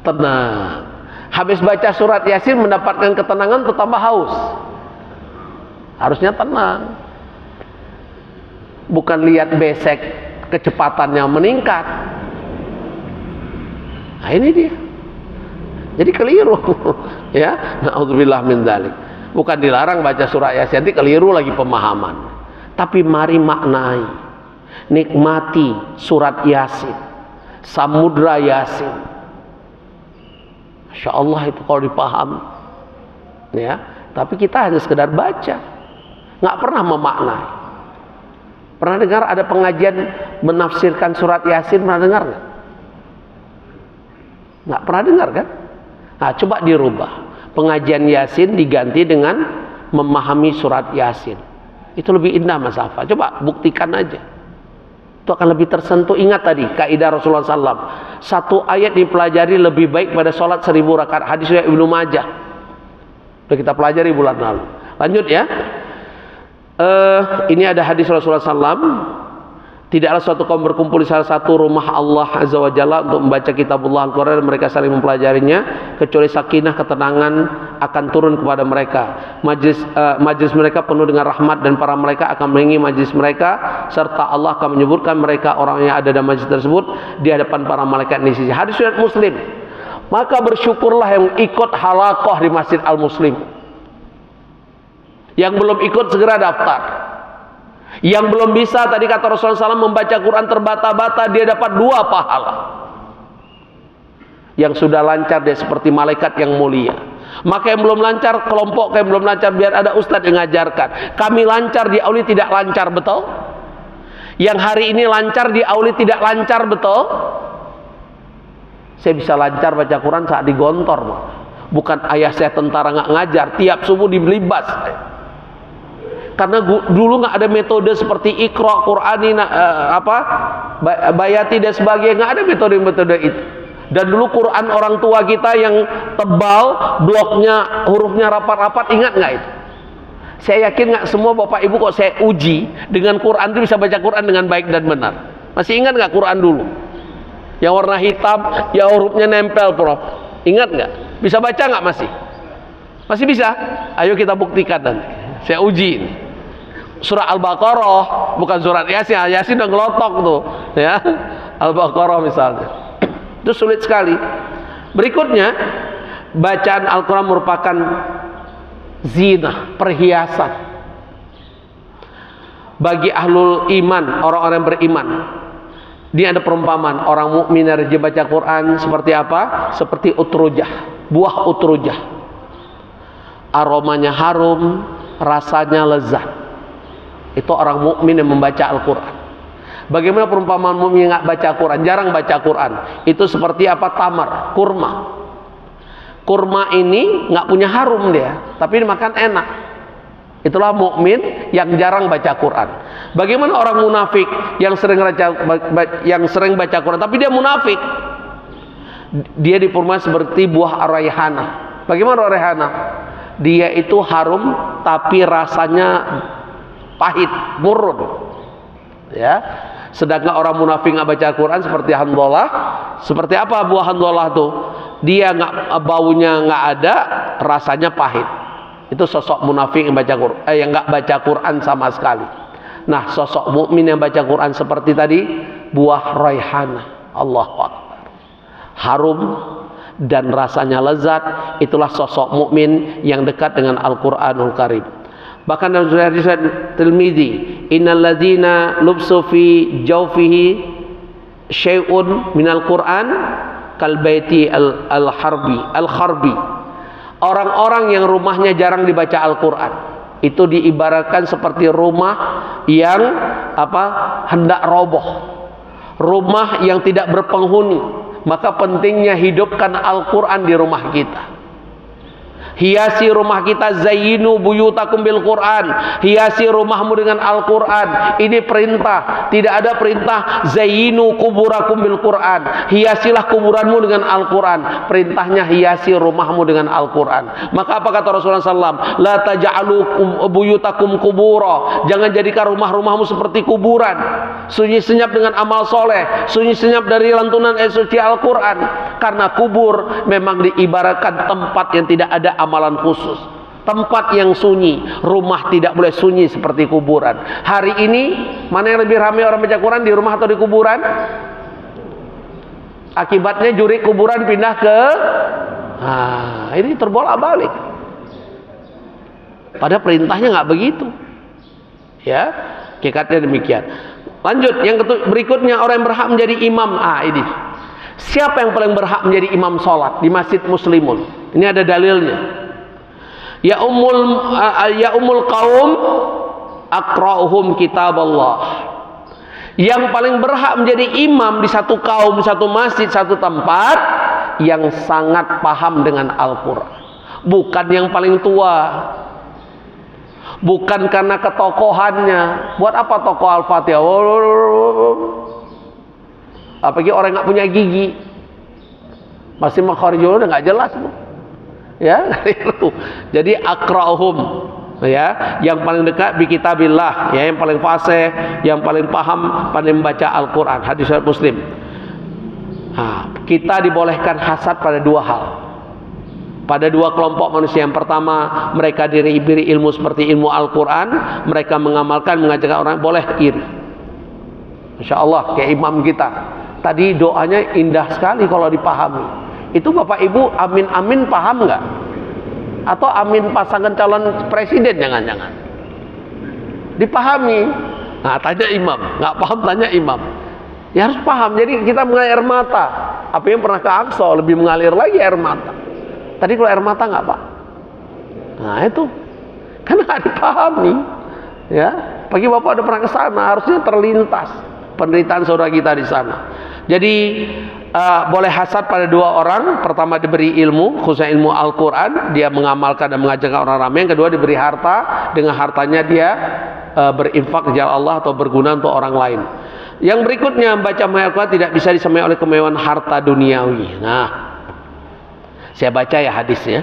Tenang. Habis baca surat Yasin mendapatkan ketenangan atau tambah haus? Harusnya tenang. Bukan lihat besek kecepatannya meningkat. Nah ini dia. Jadi keliru. Ya, na'udzubillah min dzalik. Bukan dilarang baca surah Yasin, nanti keliru lagi pemahaman. Tapi mari maknai, nikmati surat Yasin, samudra Yasin. Masya Allah itu kalau dipahami. ya. Tapi kita hanya sekedar baca, nggak pernah memaknai. Pernah dengar ada pengajian menafsirkan surat Yasin? Pernah dengar nggak? Nggak pernah dengar kan? Nah, coba dirubah. Pengajian Yasin diganti dengan memahami surat Yasin. Itu lebih indah Mas Hafa. Coba buktikan aja. Itu akan lebih tersentuh. Ingat tadi kaidah Rasulullah SAW. Satu ayat dipelajari lebih baik pada sholat 1000 rakaat. Hadis riwayat Ibnu Majah. Sudah kita pelajari bulan lalu. Lanjut ya. Ini ada hadis Rasulullah SAW. Tidaklah suatu kaum berkumpul di salah satu rumah Allah Azza wa Jalla untuk membaca kitabullah Al-Quran dan mereka saling mempelajarinya, kecuali sakinah, ketenangan akan turun kepada mereka. Majlis mereka penuh dengan rahmat dan para mereka akan mengiringi majlis mereka, serta Allah akan menyebutkan mereka orang yang ada dalam majlis tersebut di hadapan para malaikat di sisi. Hadis riwayat Muslim. Maka bersyukurlah yang ikut halaqah di Masjid Al-Muslim. Yang belum ikut segera daftar. Yang belum bisa, tadi kata Rasulullah SAW, membaca Quran terbata-bata, dia dapat 2 pahala. Yang sudah lancar dia seperti malaikat yang mulia. Maka yang belum lancar, kelompok yang belum lancar, biar ada ustadz yang ngajarkan. Kami lancar, di Auli tidak lancar, betul? Yang hari ini lancar, di Auli tidak lancar, betul? Saya bisa lancar baca Quran saat digontor. Bukan ayah saya tentara nggak ngajar, tiap subuh dibelibas. Karena dulu nggak ada metode seperti Iqra, Qur'ani, Bayati dan sebagainya, nggak ada metode-metode itu. Dan dulu Quran orang tua kita yang tebal, bloknya, hurufnya rapat-rapat, ingat nggak itu? Saya yakin nggak semua bapak ibu kok saya uji dengan Quran itu bisa baca Quran dengan baik dan benar. Masih ingat nggak Quran dulu? Yang warna hitam, yang hurufnya nempel, Prof. Ingat nggak? Bisa baca nggak masih? Masih bisa? Ayo kita buktikan nanti. Saya uji. Surah Al-Baqarah, bukan surat Yasin. Yasin udah ngelotok tuh, ya. Al-Baqarah misalnya. Itu sulit sekali. Berikutnya, bacaan Al-Quran merupakan zinah, perhiasan bagi ahlul iman, orang-orang yang beriman. Dia ada perumpamaan orang mukmin yang rajin baca Quran seperti apa? Seperti utrujah, buah utrujah. Aromanya harum, rasanya lezat. Itu orang mukmin yang membaca Al-Quran. Bagaimana perumpamaan mukmin yang nggak baca Quran, jarang baca Quran? Itu seperti apa? Tamar, kurma. Kurma ini nggak punya harum dia, tapi dimakan enak. Itulah mukmin yang jarang baca Quran. Bagaimana orang munafik yang sering baca Quran, tapi dia munafik? Dia diperumpamaan seperti buah ar-rayhana. Bagaimana ar-rayhana? Dia itu harum, tapi rasanya pahit, murun, ya. Sedangkan orang munafik nggak baca Quran seperti Hanzalah. Seperti apa buah Hanzalah tuh? Dia baunya nggak ada, rasanya pahit. Itu sosok munafik yang baca Quran, yang nggak baca Quran sama sekali. Nah, sosok mukmin yang baca Quran seperti tadi, buah raihana, Allahu Akbar, harum dan rasanya lezat. Itulah sosok mukmin yang dekat dengan Al-Quranul Karim. Bahkan dalam hadis Tirmidzi, innal ladzina lubsu fi jawfihi syai'un minal Qur'an kal baiti al-kharbi. Orang-orang yang rumahnya jarang dibaca Al-Quran, itu diibaratkan seperti rumah yang hendak roboh, rumah yang tidak berpenghuni. Maka pentingnya hidupkan Al-Quran di rumah kita. Hiasi rumah kita, zayyinu buyutakum bil Quran. Hiasi rumahmu dengan Al-Quran. Ini perintah. Tidak ada perintah zayyinu kuburakum bil Quran. Hiasilah kuburanmu dengan Al-Quran. Perintahnya hiasi rumahmu dengan Al-Quran. Maka apa kata Rasulullah SAW? La taj'alu buyutakum kubura. Jangan jadikan rumah-rumahmu seperti kuburan. Sunyi senyap dengan amal soleh, sunyi senyap dari lantunan suci Al-Quran. Karena kubur memang diibaratkan tempat yang tidak ada amalan khusus, tempat yang sunyi. Rumah tidak boleh sunyi seperti kuburan. Hari ini mana yang lebih ramai orang baca Quran, di rumah atau di kuburan? Akibatnya juri kuburan pindah ke ini terbolak-balik. Pada perintahnya nggak begitu, ya. Hakikatnya demikian. Lanjut, yang berikutnya, orang yang berhak menjadi imam. Ini siapa yang paling berhak menjadi imam sholat di Masjid Muslimun? Ini ada dalilnya. Ya umul qaum aqra'uhum kitaballah. Yang paling berhak menjadi imam di satu kaum, satu masjid, satu tempat, yang sangat paham dengan Al-Quran. Bukan yang paling tua, bukan karena ketokohannya. Buat apa tokoh Al-Fatihah? Apalagi orang nggak punya gigi, masih makharijul udah nggak jelas, ya. Jadi aqra'uhum, ya, yang paling dekat bi kitabillah, ya, yang paling fasih, yang paling paham, pandai membaca Al-Quran. Hadis riwayat Muslim. Nah, kita dibolehkan hasad pada dua hal, pada dua kelompok manusia. Yang pertama, mereka diberi ilmu seperti ilmu Al-Quran, mereka mengamalkan, mengajarkan orang, boleh iri. Masya Allah, kayak imam kita tadi, doanya indah sekali kalau dipahami. Itu Bapak Ibu amin amin paham nggak? Atau amin pasangan calon presiden, jangan-jangan dipahami? Nah, tanya imam. Nggak paham, tanya imam. Ya harus paham. Jadi kita mengalir air mata. Apa yang pernah ke Aqsa, lebih mengalir lagi air mata. Tadi kalau air mata nggak Pak? Nah itu kan nggak dipahami, ya. Pagi Bapak udah pernah ke sana, harusnya terlintas penderitaan saudara kita di sana. Jadi boleh hasad pada dua orang. Pertama diberi ilmu, khususnya ilmu Al-Quran, dia mengamalkan dan mengajarkan orang ramai. Yang kedua diberi harta, dengan hartanya dia berinfak di jalan Allah atau berguna untuk orang lain. Yang berikutnya, membaca Al-Quran tidak bisa disamai oleh kemewahan harta duniawi. Nah, saya baca ya hadisnya.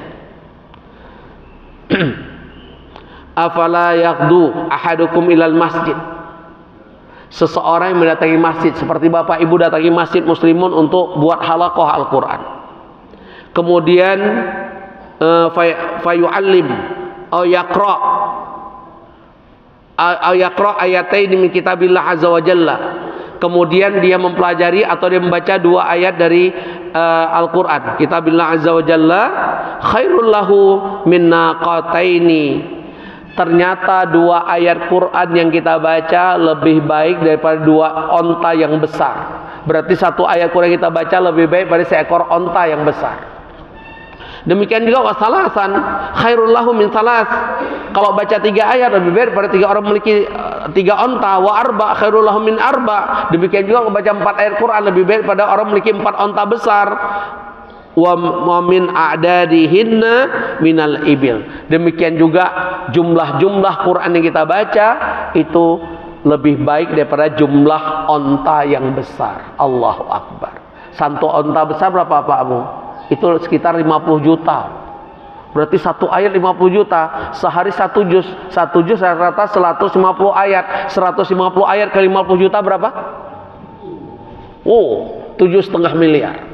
Afala yaqdu ahadukum ilal masjid. Seseorang yang mendatangi masjid, seperti Bapak Ibu datangi masjid Muslimun untuk buat halaqah Al-Quran, kemudian fayu'allim aw yaqra ayatain min kitabillah azza wa jalla, kemudian dia mempelajari atau dia membaca dua ayat dari Al-Quran, kitabillah azza wa jalla, khairul lahu min naqataini. Ternyata dua ayat Quran yang kita baca lebih baik daripada dua onta yang besar. Berarti satu ayat Quran yang kita baca lebih baik daripada seekor onta yang besar. Demikian juga wasalasan khairul lahu min salas. Kalau baca tiga ayat lebih baik daripada tiga orang memiliki tiga onta. Wa arba khairul lahu min arba. Demikian juga kalau baca empat ayat Quran lebih baik daripada orang memiliki empat onta besar. Wa min a'dadihinna minal ibil. Demikian juga jumlah-jumlah Quran yang kita baca itu lebih baik daripada jumlah onta yang besar. Allahu Akbar. Satu onta besar berapa Pak Abu? Itu sekitar 50 juta. Berarti satu ayat 50 juta. Sehari satu juz. Satu juz rata-rata 150 ayat. 150 ayat ke 50 juta berapa? Oh, 7,5 miliar.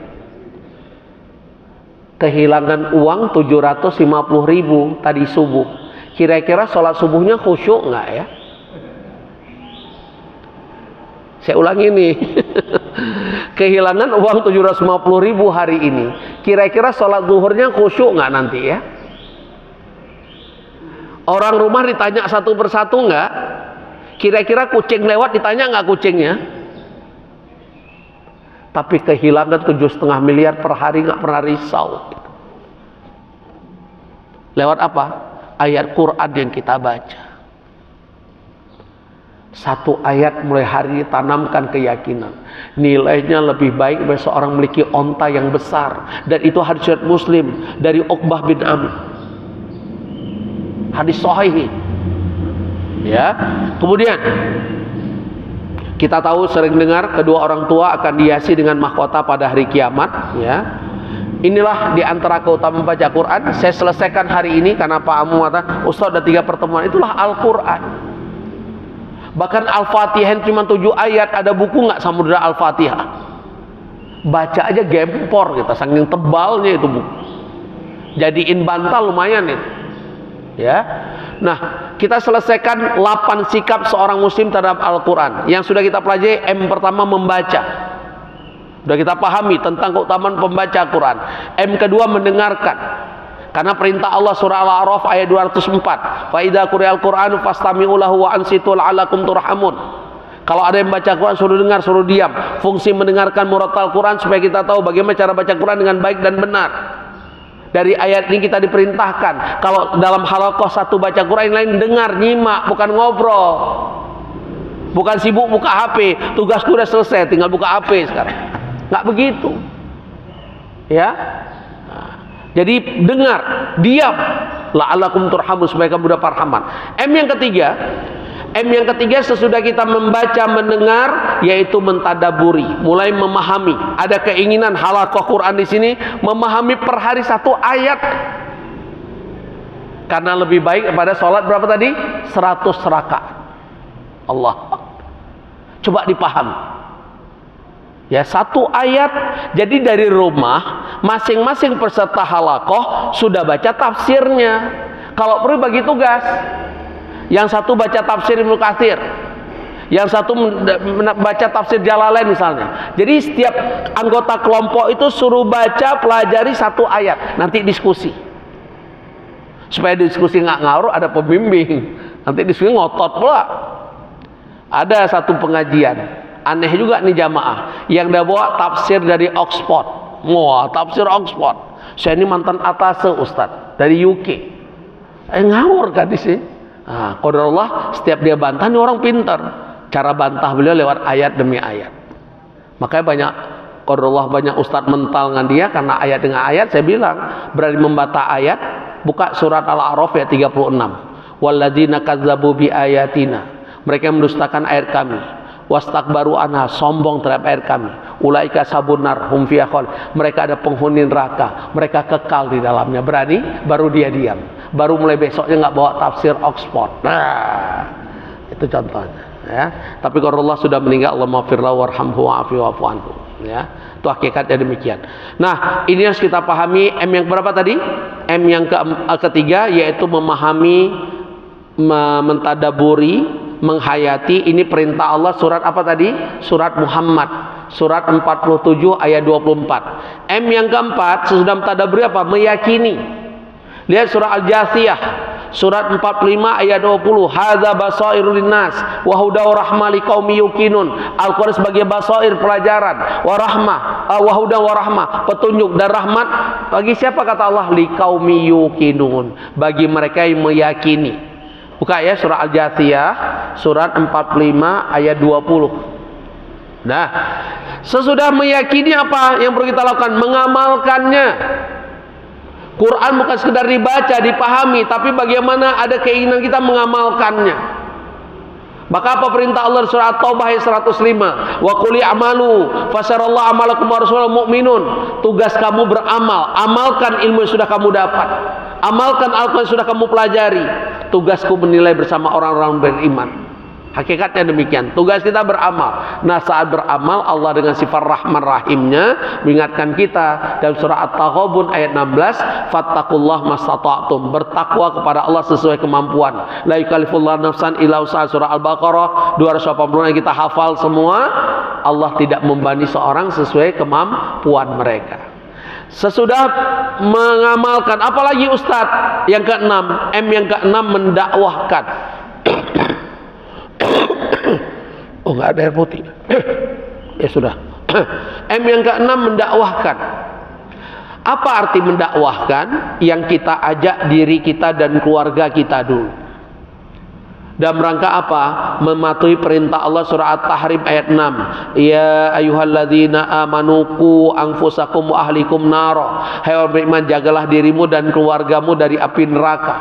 Kehilangan uang 750.000 tadi subuh. Kira-kira sholat subuhnya khusyuk nggak ya? Saya ulangi nih. Kehilangan uang 750.000 hari ini. Kira-kira sholat zuhurnya khusyuk nggak nanti ya? Orang rumah ditanya satu persatu nggak? Kira-kira kucing lewat ditanya nggak kucingnya? Tapi kehilangan 7,5 miliar per hari nggak pernah risau. Lewat apa? Ayat Quran yang kita baca. Satu ayat mulai hari ini tanamkan keyakinan. Nilainya lebih baik daripada seorang memiliki onta yang besar. Dan itu hadis riwayat Muslim dari Uqbah bin Amir. Hadis sahih. Ya. Kemudian kita tahu sering dengar kedua orang tua akan dihiasi dengan mahkota pada hari kiamat, ya. Inilah di antara keutamaan membaca Quran. Saya selesaikan hari ini karena Pak Amu mengatakan, Ustaz ada 3 pertemuan. Itulah Al-Quran. Bahkan Al-Fatihah cuma 7 ayat. Ada buku nggak Samudra Al-Fatihah? Baca aja gempor kita, saking tebalnya itu buku. Jadiin bantal lumayan itu. Ya. Nah, kita selesaikan 8 sikap seorang muslim terhadap Al-Quran. Yang sudah kita pelajari, M pertama membaca. Sudah kita pahami tentang keutamaan pembaca Quran. M kedua mendengarkan. Karena perintah Allah surah Al-A'raf ayat 204. Fa idza quri'al Qur'anu fastami'u lahu wa ansitu la'allakum turhamun. Kalau ada yang baca Quran suruh dengar, suruh diam. Fungsi mendengarkan murattal Quran supaya kita tahu bagaimana cara baca Quran dengan baik dan benar. Dari ayat ini kita diperintahkan, kalau dalam halaqah satu baca Quran, yang lain dengar, nyimak, bukan ngobrol. Bukan sibuk buka HP, tugasku udah selesai, tinggal buka HP sekarang. Nggak begitu. Ya. Jadi dengar, diam. La'allakum turhamun, supaya kamu dapat rahmat. M yang ketiga sesudah kita membaca, mendengar, yaitu mentadaburi, mulai memahami. Ada keinginan halaqah Quran di sini memahami per hari satu ayat. Karena lebih baik daripada sholat berapa tadi? 100 rakaat. Allah. Coba dipahami. Ya, satu ayat. Jadi dari rumah masing-masing peserta halaqah sudah baca tafsirnya. Kalau perlu bagi tugas. Yang satu baca tafsir Ibnu Katsir, yang satu baca tafsir Jalalain misalnya. Jadi setiap anggota kelompok itu suruh baca, pelajari satu ayat, nanti diskusi. Supaya diskusi nggak ngaruh, ada pembimbing. Nanti diskusi ngotot pula. Ada satu pengajian, aneh juga nih jamaah, yang dia bawa tafsir dari Oxford. Wah, tafsir Oxford. Saya ini mantan atase Ustadz dari UK. Ngawur kan di sini. Nah, qadarullah, setiap dia bantah, ini orang pintar. Cara bantah beliau lewat ayat demi ayat. Makanya banyak, qadarullah, banyak ustadz mental dengan dia karena ayat dengan ayat. Saya bilang, berani membantah ayat, buka surat Al-A'raf ayat 36. Walladzina kazzabu bi ayatina, mereka yang mendustakan ayat kami. Wastakbaru anha, sombong terhadap ayat kami. Ulaika sabunar hum fiha khalid, mereka ada penghuni neraka, mereka kekal di dalamnya. Berani, baru dia diam. Baru mulai besoknya nggak bawa tafsir Oxford. Nah, itu contohnya. Ya. Tapi kalau Allah sudah meninggal, Allah maghfirlahu warhamhu wa'afi wa'fu anhu. Ya, itu hakikatnya demikian. Nah, ini harus kita pahami. M yang berapa tadi? M yang ketiga, yaitu memahami, mentadaburi, menghayati. Ini perintah Allah. Surat apa tadi? Surat Muhammad, surat 47 ayat 24. M yang keempat, sesudah mentadaburi apa? Meyakini. Lihat surah Al-Jathiyah, surat 45 ayat 20. Hadza basairul linnas wa huda wa rahmah liqaumi yuqinun. Al-Qur'an sebagai basair, pelajaran, wa rahmah, wa huda wa rahmah, petunjuk dan rahmat bagi siapa, kata Allah? Liqaumi yuqinun, bagi mereka yang meyakini. Buka ya surah Al-Jathiyah, surat 45 ayat 20. Nah, sesudah meyakini apa yang perlu kita lakukan? Mengamalkannya. Quran bukan sekedar dibaca, dipahami, tapi bagaimana ada keinginan kita mengamalkannya. Maka apa perintah Allah surah At-Taubah ayat 105? Wa qul i'malu fasarallahu amalakum wa rasulul mu'minun. Tugas kamu beramal, amalkan ilmu yang sudah kamu dapat. Amalkan Al-Quran yang sudah kamu pelajari. Tugasku menilai bersama orang-orang beriman. Hakikatnya demikian. Tugas kita beramal. Nah, saat beramal, Allah dengan sifat Rahman Rahimnya mengingatkan kita dalam surah At-Taghabun ayat 16, fattaqullaha mastata'tum, bertakwa kepada Allah sesuai kemampuan. La yukallifullahu nafsan illa wus'aha, surah Al-Baqarah 280 yang kita hafal semua. Allah tidak membebani seorang sesuai kemampuan mereka. Sesudah mengamalkan, apalagi Ustadz? Yang keenam, M yang keenam, mendakwahkan. Oh, nggak ada air putih. Ya sudah. M yang keenam, mendakwahkan. Apa arti mendakwahkan? Yang kita ajak diri kita dan keluarga kita dulu. Dalam rangka apa? Mematuhi perintah Allah surah At-Tahrim ayat 6. Ya ayyuhalladzina amanu qu anfusakum wa ahlikum nara. Hai orang beriman, jagalah dirimu dan keluargamu dari api neraka.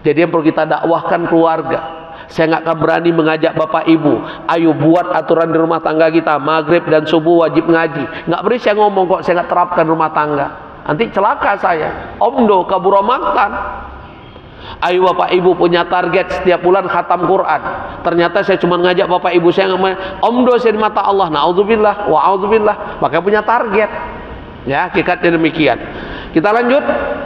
Jadi yang perlu kita dakwahkan keluarga. Saya nggak akan berani mengajak bapak ibu, ayo buat aturan di rumah tangga kita, maghrib dan subuh wajib ngaji. Nggak berani saya ngomong kok, saya nggak terapkan rumah tangga. Nanti celaka saya. Omdo kabura maktan. Ayo bapak ibu punya target setiap bulan khatam Quran. Ternyata saya cuma ngajak bapak ibu saya omdo saya di mata Allah. Na'udzubillah wa a'udzubillah. Makanya punya target. Ya, hakikatnya demikian. Kita lanjut.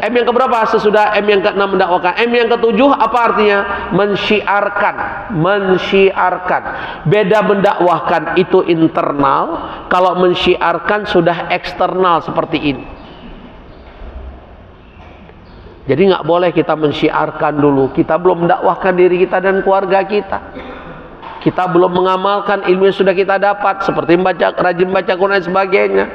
M yang keberapa? Sesudah M yang ke-6 mendakwakan. M yang ke-7 apa artinya? Mensyiarkan. Mensyiarkan. Beda mendakwahkan itu internal. Kalau mensyiarkan sudah eksternal seperti ini. Jadi nggak boleh kita mensyiarkan dulu. Kita belum mendakwahkan diri kita dan keluarga kita. Kita belum mengamalkan ilmu yang sudah kita dapat. Seperti rajin baca Quran dan sebagainya.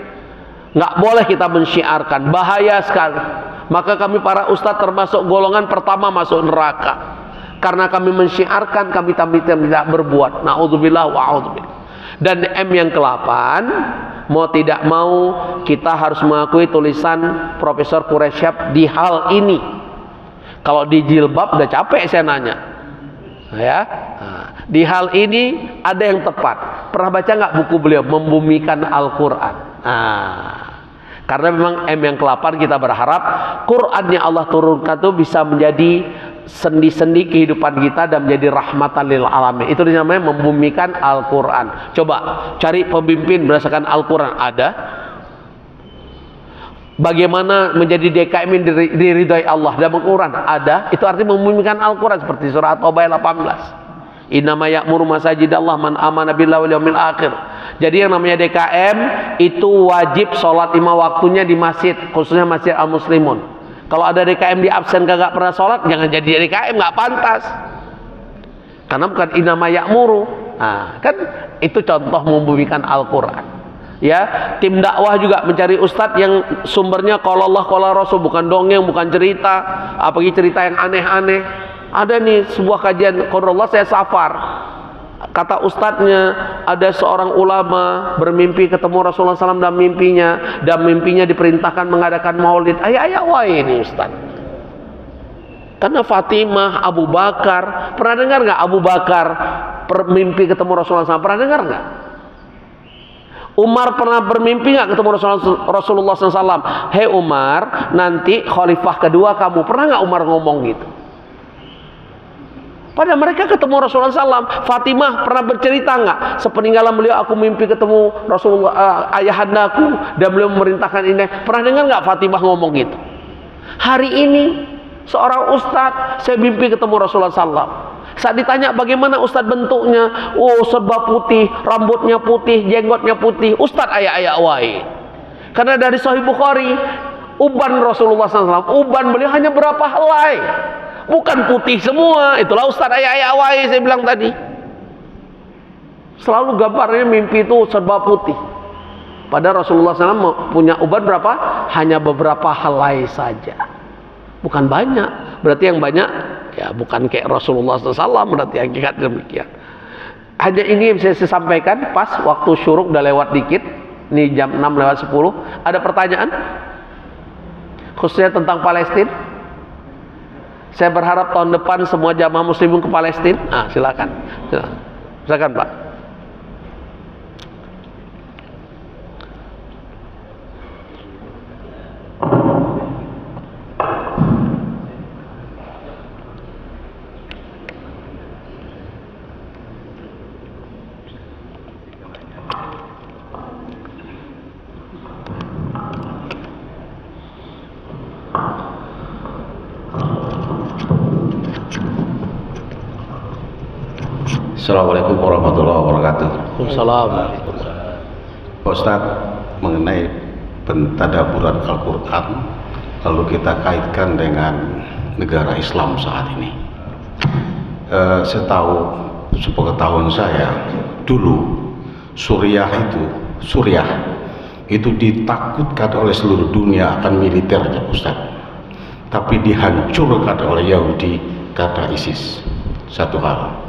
Nggak boleh kita mensyiarkan, bahaya sekali. Maka kami para ustadz termasuk golongan pertama masuk neraka. Karena kami mensyiarkan, kami tidak berbuat. Na'udzubillah wa'udzubillah. Dan M yang ke-8, mau tidak mau kita harus mengakui tulisan Profesor Quresyab di hal ini. Kalau di jilbab udah capek saya nanya. Ya, di hal ini ada yang tepat. Pernah baca nggak buku beliau Membumikan Al-Quran? Karena memang M yang ke-8 kita berharap Quran yang Allah turunkan itu bisa menjadi sendi-sendi kehidupan kita dan menjadi rahmatan lil alamin. Itu namanya membumikan Al-Quran. Coba cari pemimpin berdasarkan Al-Quran, ada. Bagaimana menjadi DKM yang diridhai Allah dalam Al-Quran, ada. Itu artinya membumikan Al-Quran, seperti surah At-Taubah 18. Innama ya'muru masajidallah man amana billahi wal yawmil akhir. Jadi yang namanya DKM itu wajib sholat 5 waktunya di masjid, khususnya Masjid Al-Muslimun. Kalau ada DKM di absen gak pernah sholat, jangan jadi DKM, gak pantas. Karena bukan innama ya'muru. Kan itu contoh membumikan Al-Quran. Ya, tim dakwah juga mencari ustadz yang sumbernya qala Allah qala Rasul, bukan dongeng, bukan cerita, apalagi cerita yang aneh-aneh. Ada nih sebuah kajian qala Allah, saya safar. Kata ustadznya, ada seorang ulama bermimpi ketemu Rasulullah SAW dalam mimpinya, dan mimpinya diperintahkan mengadakan maulid. Ayah wah ini ustadz. Karena Fatimah, Abu Bakar, pernah dengar nggak Abu Bakar bermimpi ketemu Rasulullah SAW? Pernah dengar nggak? Umar pernah bermimpi nggak ketemu Rasulullah SAW? Hei Umar, nanti khalifah kedua kamu. Pernah nggak Umar ngomong gitu? Pada mereka ketemu Rasulullah SAW. Fatimah pernah bercerita nggak? Sepeninggalan beliau aku mimpi ketemu Rasulullah, ayahandaku, dan beliau memerintahkan ini. Pernah dengar nggak Fatimah ngomong gitu? Hari ini seorang ustadz, saya mimpi ketemu Rasulullah SAW. Saat ditanya bagaimana ustadz bentuknya, oh serba putih, rambutnya putih, jenggotnya putih. Ustadz ayah wahai. Karena dari Sahih Bukhari, uban Rasulullah SAW, uban beliau hanya berapa helai. Bukan putih semua. Itulah ustadz ayah wahai saya bilang tadi. Selalu gambarnya mimpi itu serba putih. Padahal Rasulullah SAW punya uban berapa? Hanya beberapa helai saja. Bukan banyak. Berarti yang banyak ya bukan kayak Rasulullah SAW. Berarti hakikat demikian. Hanya ini yang saya sampaikan pas waktu syuruk udah lewat dikit. Ini jam 6:10. Ada pertanyaan? Khususnya tentang Palestina. Saya berharap tahun depan semua jamaah muslimin ke Palestina. Silakan. Silakan Pak. Assalamualaikum warahmatullahi wabarakatuh. Assalamualaikum. Pak Ustadz, mengenai pentadaburan Al-Quran, lalu kita kaitkan dengan negara Islam saat ini. Sepengetahuan saya, dulu Suriah itu ditakutkan oleh seluruh dunia akan militernya Ustadz, tapi dihancurkan oleh Yahudi karena ISIS. Satu hal.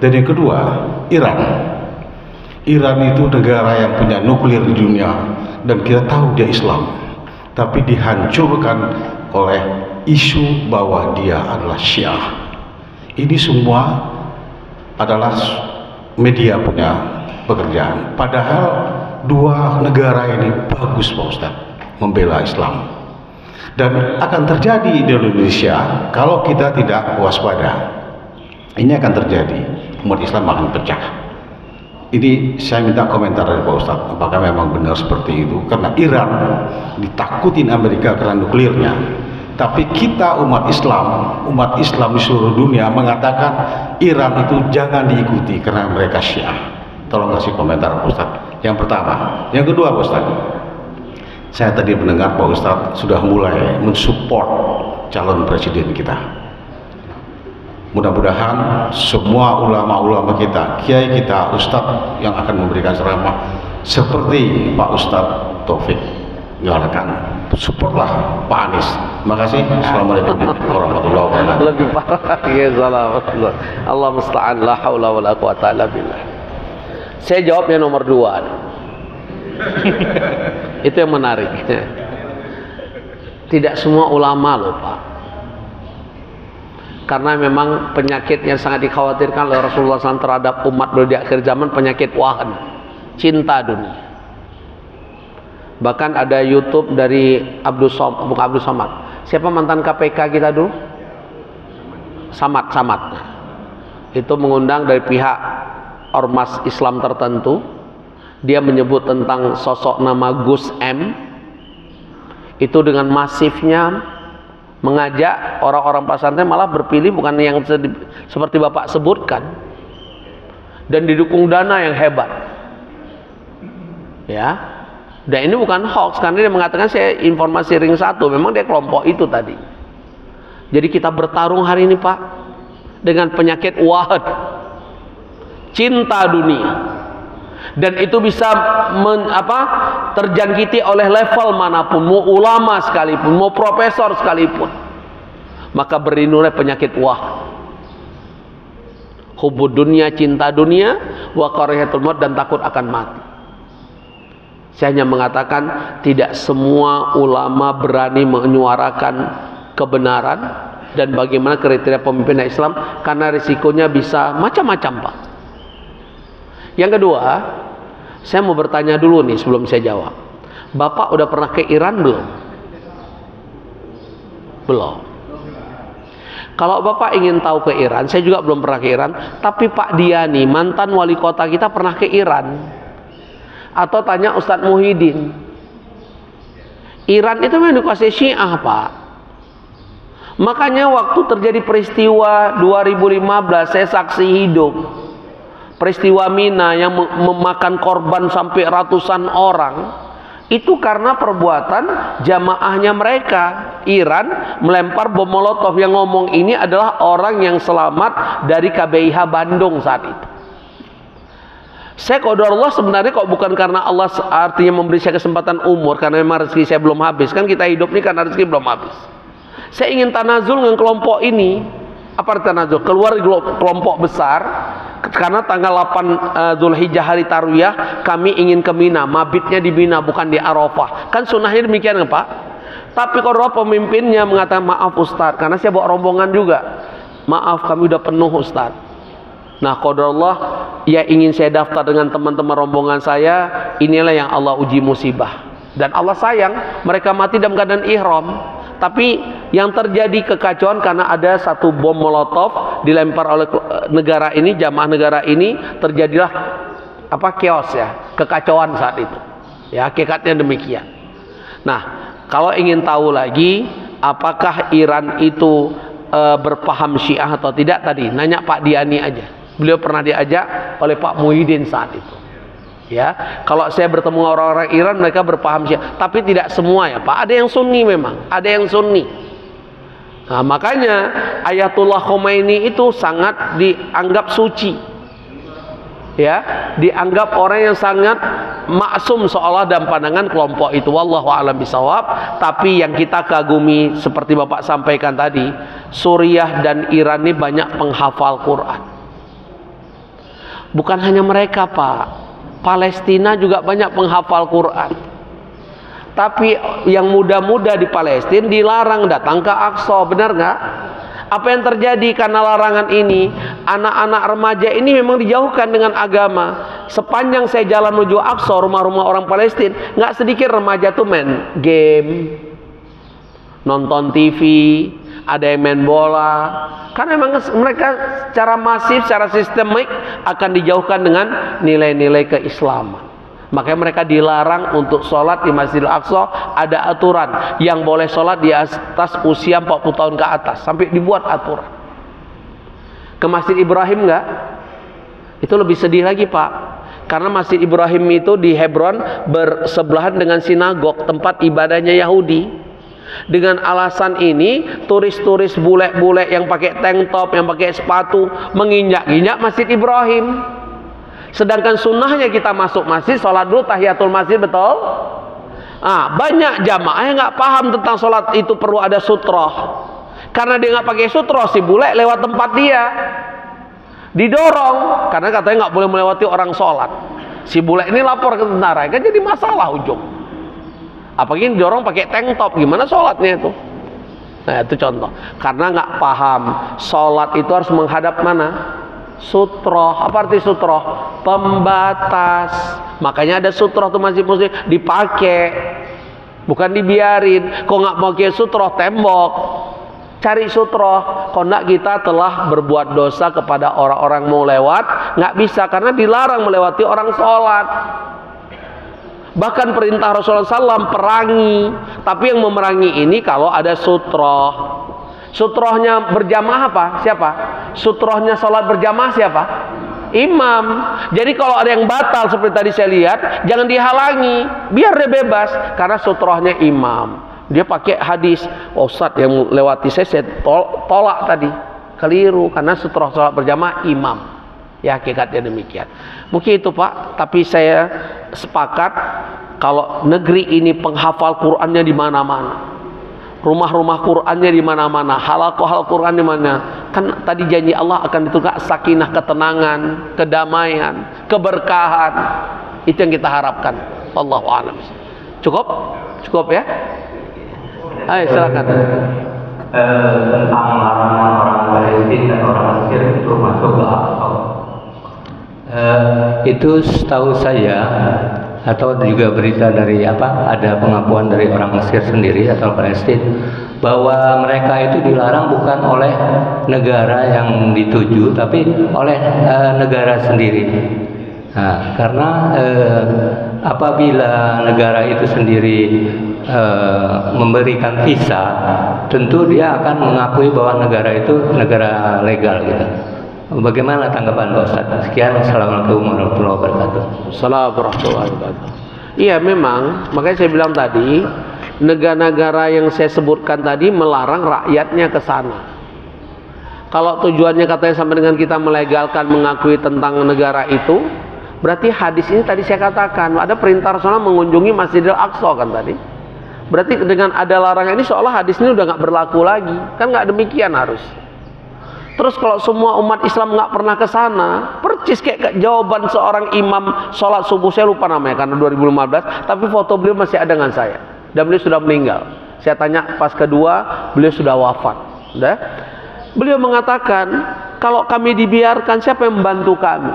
Dan yang kedua, Iran itu negara yang punya nuklir di dunia, dan kita tahu dia Islam, tapi dihancurkan oleh isu bahwa dia adalah Syiah. Ini semua adalah media punya pekerjaan. Padahal dua negara ini bagus Pak Ustadz membela Islam, dan akan terjadi di Indonesia kalau kita tidak waspada. Ini akan terjadi, umat Islam akan pecah. Ini saya minta komentar dari Pak Ustadz, apakah memang benar seperti itu? Karena Iran ditakutin Amerika karena nuklirnya, tapi kita umat Islam di seluruh dunia mengatakan Iran itu jangan diikuti karena mereka Syiah. Tolong kasih komentar Pak Ustadz. Yang pertama. Yang kedua Pak Ustadz, saya tadi mendengar Pak Ustadz sudah mulai mensupport calon presiden kita. Mudah-mudahan semua ulama-ulama kita, kiai kita, ustadz yang akan memberikan ceramah seperti Pak Ustadz Taufik nyuarakan. Supportlah Pak Anies. Makasih. Assalamualaikum warahmatullahi wabarakatuh. Lebih parah ya, salam. Allah musta'an, la haula wala quwata illa billah. Saya jawabnya nomor 2. Itu yang menarik. Tidak semua ulama loh Pak, karena memang penyakit yang sangat dikhawatirkan oleh Rasulullah SAW terhadap umat beliau di akhir zaman, penyakit wahan, cinta dunia. Bahkan ada YouTube dari Abdul Somad. Siapa mantan KPK kita dulu? Samad. Itu mengundang dari pihak ormas Islam tertentu. Dia menyebut tentang sosok nama Gus M. Itu dengan masifnya mengajak orang-orang pesantren malah berpilih bukan yang seperti Bapak sebutkan, dan didukung dana yang hebat. Ya. Dan ini bukan hoax, karena dia mengatakan saya informasi ring 1, memang dia kelompok itu tadi. Jadi kita bertarung hari ini Pak dengan penyakit wahad, cinta dunia, dan itu bisa terjangkiti oleh level manapun, mau ulama sekalipun, mau profesor sekalipun. Maka berinulai penyakit wahad, hubud dunia, cinta dunia, wa karahiyatul maut, dan takut akan mati. Saya hanya mengatakan tidak semua ulama berani menyuarakan kebenaran dan bagaimana kriteria pemimpin Islam, karena risikonya bisa macam-macam Pak. Yang kedua, saya mau bertanya dulu nih sebelum saya jawab. Bapak udah pernah ke Iran belum? Belum. Kalau Bapak ingin tahu ke Iran, saya juga belum pernah ke Iran, tapi Pak Diani, mantan wali kota kita, pernah ke Iran. Atau tanya Ustadz Muhyiddin. Iran itu memang dikuasai Syiah Pak. Makanya waktu terjadi peristiwa 2015, saya saksi hidup peristiwa Mina yang memakan korban sampai ratusan orang. Itu karena perbuatan jamaahnya mereka. Iran melempar bom molotov. Yang ngomong ini adalah orang yang selamat dari KBIH Bandung saat itu. Saya qadarullah sebenarnya kok bukan karena Allah artinya memberi saya kesempatan umur, karena memang rezeki saya belum habis. Kan kita hidup ini karena rezeki belum habis. Saya ingin tanazul dengan kelompok ini. Apa tanazul? Keluar dari kelompok besar, karena tanggal 8 Zulhijjah hari Tarwiyah kami ingin ke Mina, mabitnya di Mina bukan di Arafah. Kan sunnahnya demikian Pak. Tapi kalau pemimpinnya mengatakan maaf Ustadz, karena saya bawa rombongan juga. Maaf kami udah penuh Ustadz. Nah, qadarullah, ya ingin saya daftar dengan teman-teman rombongan saya. Inilah yang Allah uji musibah. Dan Allah sayang mereka mati dalam keadaan ihram. Tapi yang terjadi kekacauan karena ada satu bom molotov dilempar oleh negara ini, jamaah negara ini, terjadilah chaos ya, kekacauan saat itu. Ya, hakikatnya demikian. Nah, kalau ingin tahu lagi apakah Iran itu berpaham Syiah atau tidak, tadi nanya Pak Diani aja. Beliau pernah diajak oleh Pak Muhyiddin saat itu. Ya, kalau saya bertemu orang-orang Iran, mereka berpaham Syiah, tapi tidak semua ya Pak. Ada yang Sunni memang, ada yang Sunni. Nah, makanya Ayatullah Khomeini itu sangat dianggap suci. Ya, dianggap orang yang sangat maksum seolah dalam pandangan kelompok itu. Wallahu a'lam bishawab. Tapi yang kita kagumi seperti Bapak sampaikan tadi, Suriah dan Iran ini banyak penghafal Quran. Bukan hanya mereka Pak, Palestina juga banyak penghafal Quran. Tapi yang muda-muda di Palestina dilarang datang ke Aqsa, benar nggak? Apa yang terjadi karena larangan ini? Anak-anak remaja ini memang dijauhkan dengan agama. Sepanjang saya jalan menuju Aqsa, rumah-rumah orang Palestina, nggak sedikit remaja tuh main game, nonton TV, ada yang main bola. Karena memang mereka secara masif, secara sistemik akan dijauhkan dengan nilai-nilai keislaman. Makanya mereka dilarang untuk sholat di Masjidil Aqsa. Ada aturan yang boleh sholat di atas usia 40 tahun ke atas, sampai dibuat aturan. Ke Masjid Ibrahim enggak? Itu lebih sedih lagi Pak, karena Masjid Ibrahim itu di Hebron bersebelahan dengan sinagog, tempat ibadahnya Yahudi. Dengan alasan ini, turis-turis bule-bule yang pakai tank top, yang pakai sepatu, menginjak-injak Masjid Ibrahim. Sedangkan sunnahnya kita masuk masjid, sholat dulu tahiyatul masjid, betul? Banyak jamaah yang nggak paham tentang sholat itu perlu ada sutroh. Karena dia nggak pakai sutroh, si bule lewat tempat dia, didorong, karena katanya nggak boleh melewati orang sholat. Si bule ini lapor ke tentara, kan jadi masalah ujung. Apalagi didorong pakai tank top, gimana sholatnya itu? Nah itu contoh. Karena nggak paham, sholat itu harus menghadap mana? Sutroh. Apa arti sutroh? Pembatas. Makanya ada sutroh tuh masih muslim dipakai, bukan dibiarin. Kok nggak mau pakai sutroh, tembok. Cari sutroh. Kok nggak, kita telah berbuat dosa kepada orang-orang mau lewat, nggak bisa karena dilarang melewati orang sholat. Bahkan perintah Rasulullah SAW perangi, tapi yang memerangi ini kalau ada sutroh. Sutrohnya berjamaah apa? Siapa? Sutrohnya sholat berjamaah siapa? Imam. Jadi kalau ada yang batal seperti tadi saya lihat, jangan dihalangi, biar dia bebas, karena sutrohnya imam. Dia pakai hadis, Ustaz yang lewati saya tolak tadi, keliru, karena sutroh sholat berjamaah imam. Ya hakikatnya demikian. Mungkin itu Pak, tapi saya sepakat kalau negeri ini penghafal Qur'annya di mana-mana. Rumah-rumah Qur'annya di mana-mana, halaqah Qur'an di mana. Kan tadi janji Allah akan ditukar sakinah, ketenangan, kedamaian, keberkahan. Itu yang kita harapkan. Wallahu a'lam. Cukup? Cukup ya? Ayo silakan. Tentang larangan orang Palestina dan orang Mesir itu masuk ke Aqsa. Itu setahu saya, atau juga berita dari ada pengakuan dari orang Mesir sendiri atau Palestina bahwa mereka itu dilarang bukan oleh negara yang dituju tapi oleh negara sendiri. Nah, karena apabila negara itu sendiri memberikan visa, tentu dia akan mengakui bahwa negara itu negara legal gitu. Bagaimana tanggapan Pak Ustaz? Sekian, Assalamualaikum warahmatullahi wabarakatuh. Assalamualaikum warahmatullahi wabarakatuh. Iya memang, makanya saya bilang tadi, negara-negara yang saya sebutkan tadi melarang rakyatnya ke sana. Kalau tujuannya katanya sama dengan kita melegalkan, mengakui tentang negara itu, berarti hadis ini tadi saya katakan, ada perintah Rasulullah mengunjungi Masjidil Aqsa kan tadi. Berarti dengan ada larangan ini seolah hadis ini udah nggak berlaku lagi, kan nggak demikian harus. Terus kalau semua umat Islam nggak pernah ke sana, percis kayak jawaban seorang imam sholat subuh, saya lupa namanya karena 2015, tapi foto beliau masih ada dengan saya dan beliau sudah meninggal. Saya tanya pas kedua, beliau sudah wafat. Udah? Beliau mengatakan, kalau kami dibiarkan, siapa yang membantu kami?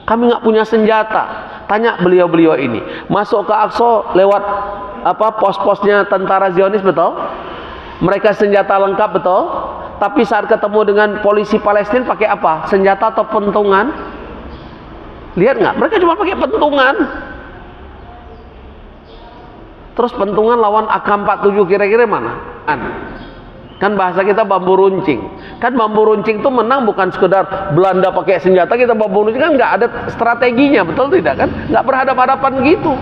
Kami nggak punya senjata. Tanya beliau-beliau ini, masuk ke Aqsa lewat pos-posnya tentara Zionis, betul? Mereka senjata lengkap, betul? Tapi saat ketemu dengan polisi Palestina pakai apa? Senjata atau pentungan? Lihat nggak? Mereka cuma pakai pentungan. Terus pentungan lawan AK-47 kira-kira mana? Kan bahasa kita bambu runcing. Kan bambu runcing itu menang bukan sekedar Belanda pakai senjata, kita bambu runcing kan nggak ada strateginya, betul tidak kan? Nggak berhadapan-hadapan gitu.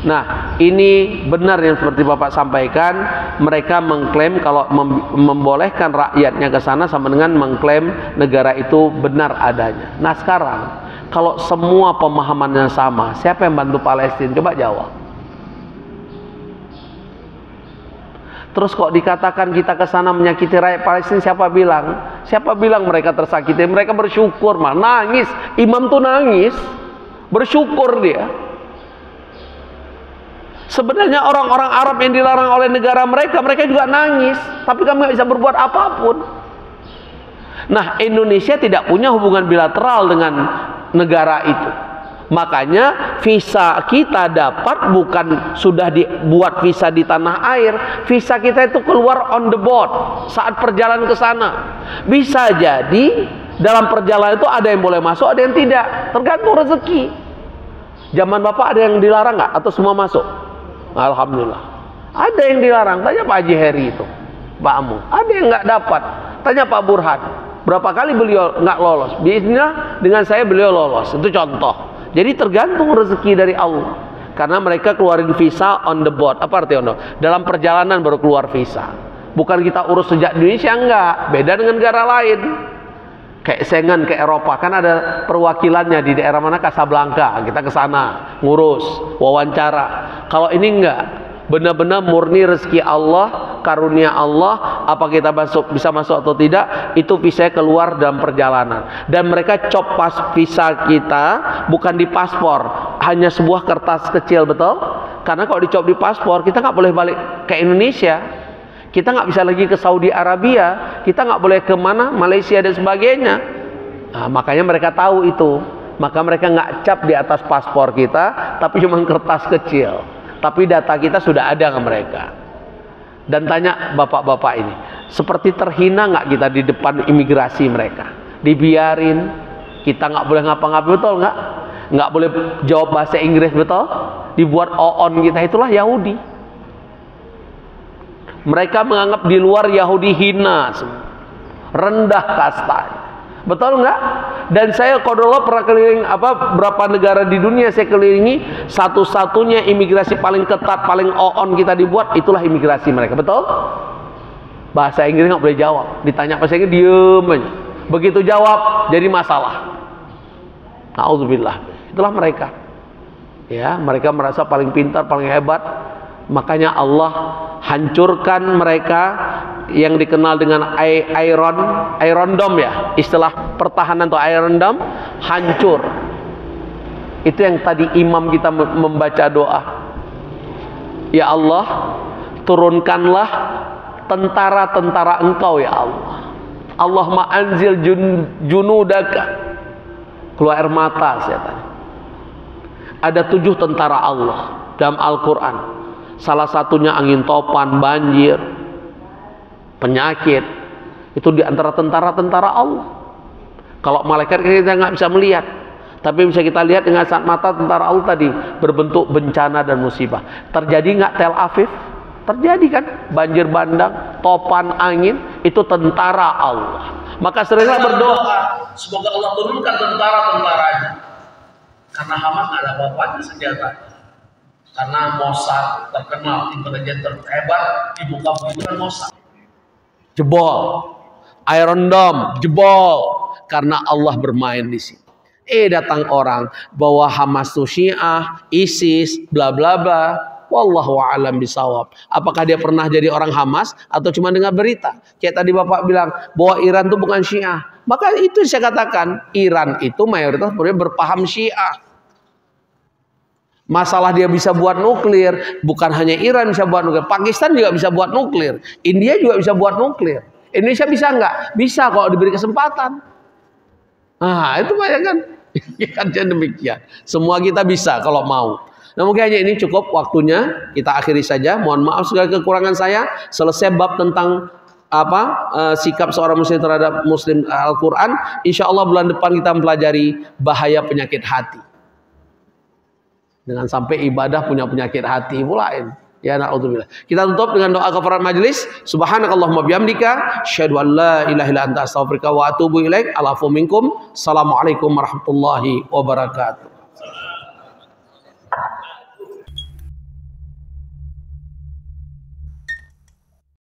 Nah, ini benar yang seperti Bapak sampaikan, mereka mengklaim kalau membolehkan rakyatnya ke sana sama dengan mengklaim negara itu benar adanya. Nah, sekarang kalau semua pemahamannya sama, siapa yang bantu Palestina? Coba jawab. Terus kok dikatakan kita ke sana menyakiti rakyat Palestina, siapa bilang? Siapa bilang mereka tersakiti? Mereka bersyukur, malah nangis. Imam tuh nangis, bersyukur dia. Sebenarnya orang-orang Arab yang dilarang oleh negara mereka, mereka juga nangis, tapi kami nggak bisa berbuat apapun. Nah, Indonesia tidak punya hubungan bilateral dengan negara itu. Makanya visa kita dapat bukan sudah dibuat visa di tanah air. Visa kita itu keluar on the board saat perjalanan ke sana. Bisa jadi dalam perjalanan itu ada yang boleh masuk, ada yang tidak. Tergantung rezeki. Zaman Bapak ada yang dilarang nggak? Atau semua masuk? Alhamdulillah. Ada yang dilarang. Tanya Pak Haji Heri itu, Pak Amu. Ada yang nggak dapat. Tanya Pak Burhan. Berapa kali beliau nggak lolos? Bismillah dengan saya beliau lolos. Itu contoh. Jadi tergantung rezeki dari Allah. Karena mereka keluarin visa on the board. Apa artinya? Dalam perjalanan baru keluar visa. Bukan kita urus sejak Indonesia, enggak. Beda dengan negara lain. Kayak Schengen ke Eropa kan ada perwakilannya di daerah mana, Casablanca, kita ke sana ngurus, wawancara. Kalau ini enggak, benar-benar murni rezeki Allah, karunia Allah. Apa kita bisa masuk atau tidak, itu visa keluar dalam perjalanan. Dan mereka cop visa kita bukan di paspor, hanya sebuah kertas kecil, betul? Karena kalau dicop di paspor, kita nggak boleh balik ke Indonesia, kita nggak bisa lagi ke Saudi Arabia, kita nggak boleh ke mana, Malaysia dan sebagainya. Nah, makanya mereka tahu itu, maka mereka nggak cap di atas paspor kita, tapi cuma kertas kecil. Tapi data kita sudah ada ke mereka. Dan tanya bapak-bapak ini, seperti terhina nggak kita di depan imigrasi mereka? Dibiarin, kita nggak boleh ngapa-ngapain, betul nggak? Nggak boleh jawab bahasa Inggris, betul? Dibuat on kita, itulah Yahudi. Mereka menganggap di luar Yahudi hina, rendah kastanya, betul nggak? Dan saya kodolog pernah keliling berapa negara di dunia saya kelilingi, satu-satunya imigrasi paling ketat, paling on kita dibuat, itulah imigrasi mereka, betul? Bahasa Inggris nggak boleh jawab, ditanya bahasa Inggris diem aja, begitu jawab jadi masalah. Na'udzubillah, itulah mereka. Ya, mereka merasa paling pintar, paling hebat. Makanya Allah hancurkan mereka yang dikenal dengan Iron Dome, ya, istilah pertahanan atau Iron Dome, hancur. Itu yang tadi imam kita membaca doa, ya Allah, turunkanlah tentara-tentara Engkau, ya Allah. Allahumma anzil junudaka. Keluar air mata saya tanya. Ada 7 tentara Allah dalam Al-Quran. Salah satunya angin topan, banjir, penyakit. Itu di antara tentara-tentara Allah. Kalau malaikat kita nggak bisa melihat, tapi bisa kita lihat dengan saat mata tentara Allah tadi, berbentuk bencana dan musibah. Terjadi nggak Tel Aviv? Terjadi kan? Banjir bandang, topan, angin, itu tentara Allah. Maka seringlah berdoa, semoga Allah turunkan tentara-tentaranya. Karena Hamas nggak ada apa-apanya senjata. Karena Mossad terkenal, intelijen terhebat, di muka bumi kan Mossad. Jebol, Iron Dome, jebol. Karena Allah bermain di sini. Datang orang bahwa Hamas itu Syiah, ISIS, bla bla bla. Wallahu a'lam bisawab. Apakah dia pernah jadi orang Hamas atau cuma dengar berita? Kayak tadi Bapak bilang bahwa Iran itu bukan Syiah. Maka itu saya katakan, Iran itu mayoritas berpaham Syiah. Masalah dia bisa buat nuklir, bukan hanya Iran bisa buat nuklir, Pakistan juga bisa buat nuklir, India juga bisa buat nuklir. Indonesia bisa nggak? Bisa kalau diberi kesempatan. Nah, itu banyak kan? Kan demikian. Semua kita bisa kalau mau. Nah, mungkin hanya ini cukup waktunya, kita akhiri saja. Mohon maaf segala kekurangan saya. Selesai bab tentang sikap seorang muslim terhadap muslim Al-Quran. Insya Allah bulan depan kita mempelajari bahaya penyakit hati. Dengan sampai ibadah punya penyakit hati pula. Ya na'udzubillah. Kita tutup dengan doa kafaraat majelis. Subhanakallahumma bihamdika asyhadu an la ilaha illa anta astaghfiruka wa atubu ilaik. Alafu minkum. Assalamualaikum warahmatullahi wabarakatuh.